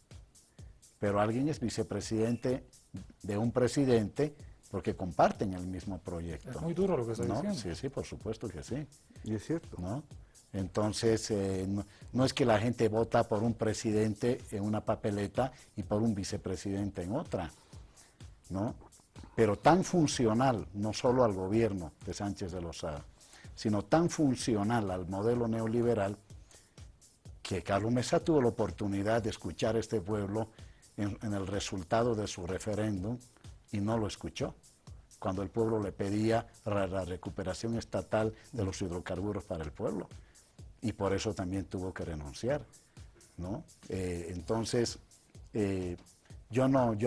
pero alguien es vicepresidente de un presidente porque comparten el mismo proyecto. Es muy duro lo que está diciendo. Sí, sí, por supuesto que sí. Y es cierto. ¿No? Entonces, no es que la gente vota por un presidente en una papeleta y por un vicepresidente en otra, ¿no? Pero tan funcional, no solo al gobierno de Sánchez de Lozada, sino tan funcional al modelo neoliberal, que Carlos Mesa tuvo la oportunidad de escuchar a este pueblo en el resultado de su referéndum y no lo escuchó, cuando el pueblo le pedía la recuperación estatal de los hidrocarburos para el pueblo, y por eso también tuvo que renunciar, ¿no? Entonces, yo no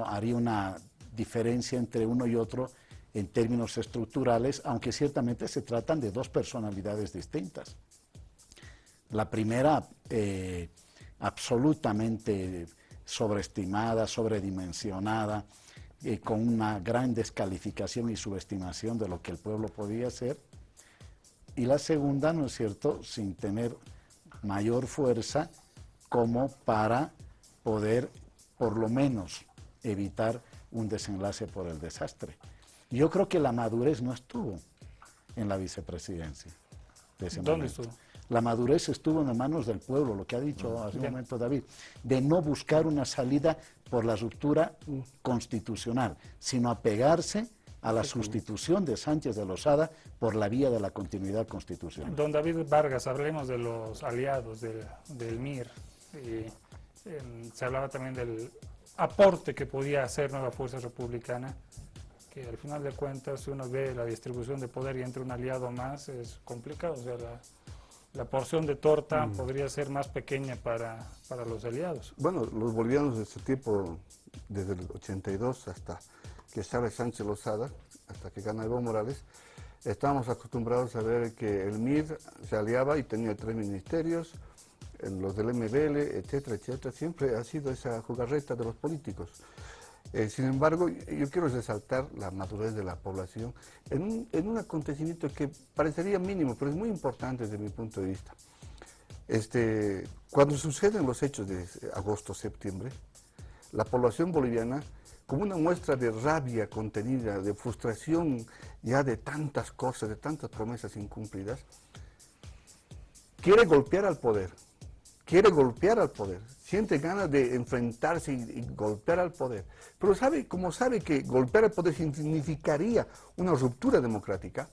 haría una diferencia entre uno y otro en términos estructurales, aunque ciertamente se tratan de dos personalidades distintas. La primera, absolutamente sobreestimada, sobredimensionada, con una gran descalificación y subestimación de lo que el pueblo podía hacer. Y la segunda, ¿no es cierto?, sin tener mayor fuerza como para poder, por lo menos, evitar un desenlace por el desastre. Yo creo que la madurez no estuvo en la vicepresidencia de ese ¿Dónde momento. estuvo? La madurez estuvo en las manos del pueblo, lo que ha dicho hace un momento David, de no buscar una salida por la ruptura constitucional, sino apegarse a la sustitución de Sánchez de Lozada por la vía de la continuidad constitucional. Don David Vargas, hablemos de los aliados del MIR. Se hablaba también del aporte que podía hacer Nueva Fuerza Republicana, que al final de cuentas, si uno ve la distribución de poder y entra un aliado más, es complicado. O sea, la porción de torta podría ser más pequeña para los aliados. Bueno, los bolivianos de este tipo, desde el 82 hasta que sale Sánchez Lozada, hasta que gana Evo Morales, estábamos acostumbrados a ver que el MIR se aliaba y tenía 3 ministerios, los del MBL, etcétera, etcétera. Siempre ha sido esa jugarreta de los políticos. Sin embargo, yo quiero resaltar la madurez de la población en un acontecimiento que parecería mínimo, pero es muy importante desde mi punto de vista. Cuando suceden los hechos de agosto, septiembre, la población boliviana, como una muestra de rabia contenida, de frustración ya de tantas cosas, de tantas promesas incumplidas, quiere golpear al poder. Siente ganas de enfrentarse y golpear al poder. Pero como sabe que golpear al poder significaría una ruptura democrática,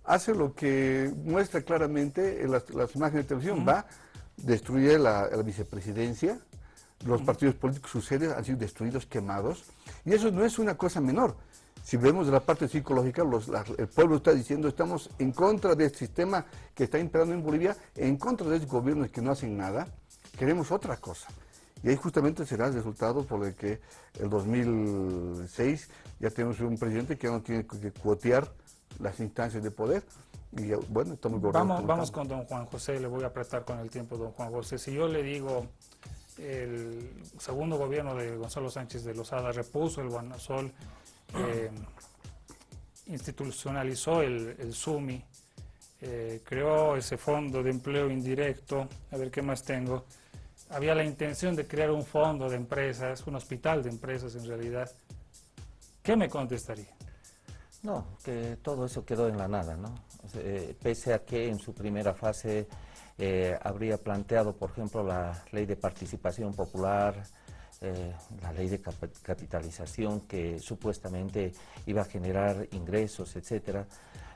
hace lo que muestra claramente en las imágenes de televisión, destruye la vicepresidencia, los partidos políticos, sus sedes han sido destruidos, quemados, y eso no es una cosa menor. Si vemos de la parte psicológica, el pueblo está diciendo, estamos en contra del sistema que está imperando en Bolivia, en contra de esos gobiernos que no hacen nada, queremos otra cosa. Y ahí justamente será el resultado por el que el 2006 ya tenemos un presidente que no tiene que cuotear las instancias de poder. Y bueno, estamos Vamos con don Juan José, le voy a apretar con el tiempo, don Juan José. Si yo le digo, el segundo gobierno de Gonzalo Sánchez de Lozada repuso el Bonasol, institucionalizó el SUMI, creó ese fondo de empleo indirecto. A ver qué más tengo. Había la intención de crear un fondo de empresas, un hospital de empresas en realidad. ¿Qué me contestaría? No, que todo eso quedó en la nada, ¿no? Pese a que en su primera fase habría planteado, por ejemplo, la ley de participación popular, la ley de capitalización que supuestamente iba a generar ingresos, etcétera,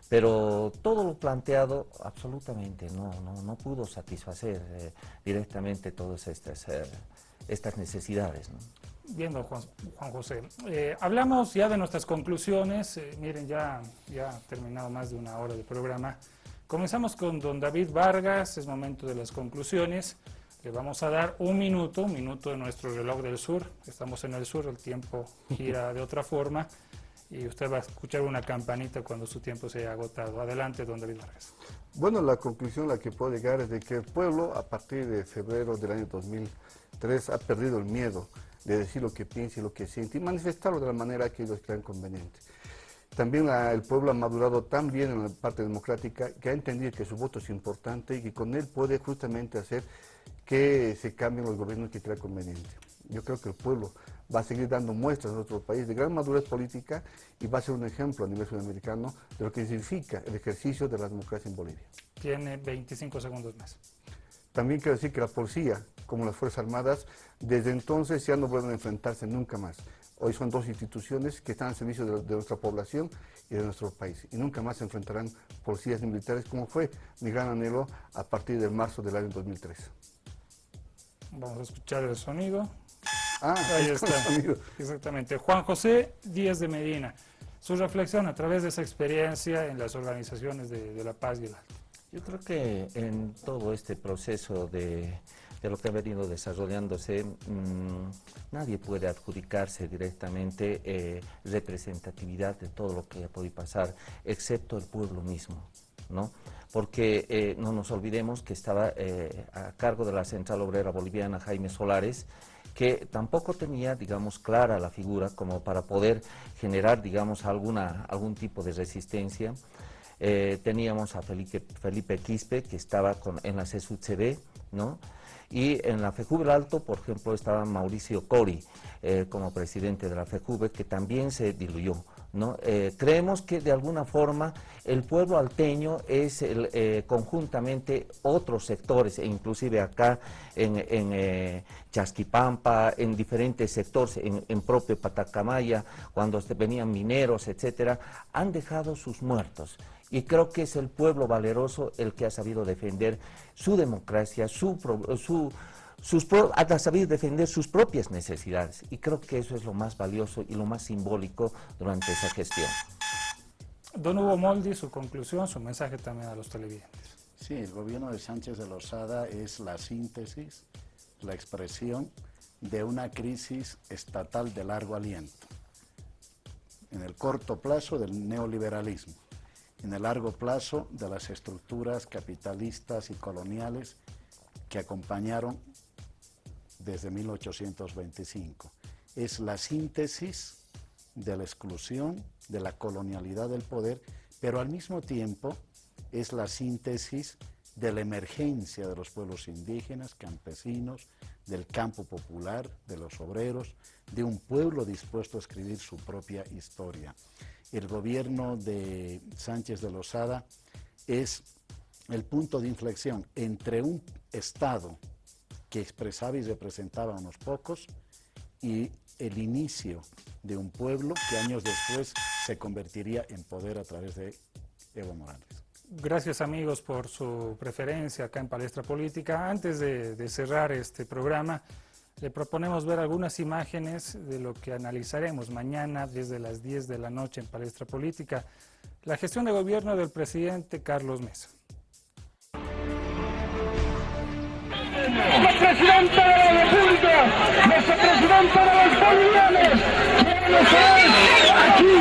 pero todo lo planteado absolutamente no pudo satisfacer directamente todas estas necesidades, ¿no? Bien, don Juan José, hablamos ya de nuestras conclusiones. Miren, ya ha terminado más de una hora de programa. Comenzamos con don David Vargas, es momento de las conclusiones. Le vamos a dar un minuto de nuestro reloj del sur. Estamos en el sur, el tiempo gira de otra forma y usted va a escuchar una campanita cuando su tiempo se haya agotado. Adelante, don David Vargas. Bueno, la conclusión a la que puedo llegar es de que el pueblo, a partir de febrero del año 2003, ha perdido el miedo de decir lo que piensa y lo que siente y manifestarlo de la manera que ellos crean conveniente. También el pueblo ha madurado tan bien en la parte democrática que ha entendido que su voto es importante y que con él puede justamente hacer que se cambien los gobiernos que crea conveniente. Yo creo que el pueblo va a seguir dando muestras en nuestro país de gran madurez política y va a ser un ejemplo a nivel sudamericano de lo que significa el ejercicio de la democracia en Bolivia. Tiene 25 segundos más. También quiero decir que la policía, como las Fuerzas Armadas, desde entonces ya no vuelven a enfrentarse nunca más. Hoy son dos instituciones que están al servicio de nuestra población y de nuestro país. Y nunca más se enfrentarán policías y militares, como fue mi gran anhelo a partir de marzo del año 2003. Vamos a escuchar el sonido. Ahí está. Exactamente. Juan José Díaz de Medina, su reflexión a través de esa experiencia en las organizaciones de la paz y el arte. Yo creo que en todo este proceso de lo que ha venido desarrollándose, nadie puede adjudicarse directamente representatividad de todo lo que ha podido pasar, excepto el pueblo mismo, ¿no? Porque no nos olvidemos que estaba a cargo de la Central Obrera Boliviana Jaime Solares, que tampoco tenía, digamos, clara la figura como para poder generar, digamos, algún tipo de resistencia. Teníamos a Felipe Quispe, que estaba en la CSUCB, ¿no? Y en la FEJUVE Alto, por ejemplo, estaba Mauricio Cori como presidente de la FEJUVE, que también se diluyó, ¿no? Creemos que de alguna forma el pueblo alteño es conjuntamente otros sectores, e inclusive acá en Chasquipampa, en diferentes sectores, en propio Patacamaya, cuando venían mineros, etcétera, han dejado sus muertos. Y creo que es el pueblo valeroso el que ha sabido defender su democracia, ha sabido defender sus propias necesidades. Y creo que eso es lo más valioso y lo más simbólico durante esa gestión. Don Hugo Moldi, su conclusión, su mensaje también a los televidentes. Sí, el gobierno de Sánchez de Lozada es la síntesis, la expresión de una crisis estatal de largo aliento. En el corto plazo del neoliberalismo, en el largo plazo de las estructuras capitalistas y coloniales que acompañaron desde 1825. Es la síntesis de la exclusión, de la colonialidad del poder, pero al mismo tiempo es la síntesis de la emergencia de los pueblos indígenas, campesinos, del campo popular, de los obreros, de un pueblo dispuesto a escribir su propia historia. El gobierno de Sánchez de Lozada es el punto de inflexión entre un Estado que expresaba y representaba a unos pocos y el inicio de un pueblo que años después se convertiría en poder a través de Evo Morales. Gracias, amigos, por su preferencia acá en Palestra Política. Antes de cerrar este programa, le proponemos ver algunas imágenes de lo que analizaremos mañana desde las 10 de la noche en Palestra Política. La gestión de gobierno del presidente Carlos Mesa. ¡La presidenta de la República! ¡Nuestra presidenta de los bolivianos! ¡Aquí!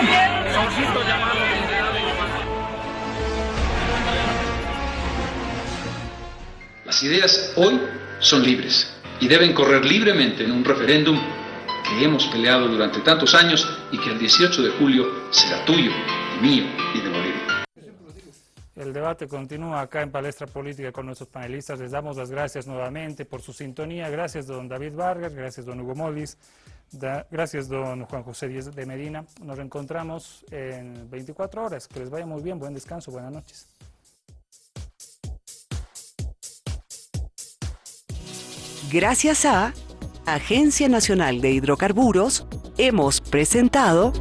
Las ideas hoy son libres. y deben correr libremente en un referéndum que hemos peleado durante tantos años y que el 18 de julio será tuyo, y mío y de Bolivia. El debate continúa acá en Palestra Política con nuestros panelistas. Les damos las gracias nuevamente por su sintonía. Gracias, don David Vargas. Gracias, don Hugo Moldis. Gracias, don Juan José Díez de Medina. Nos reencontramos en 24 horas. Que les vaya muy bien. Buen descanso. Buenas noches. Gracias a Agencia Nacional de Hidrocarburos, hemos presentado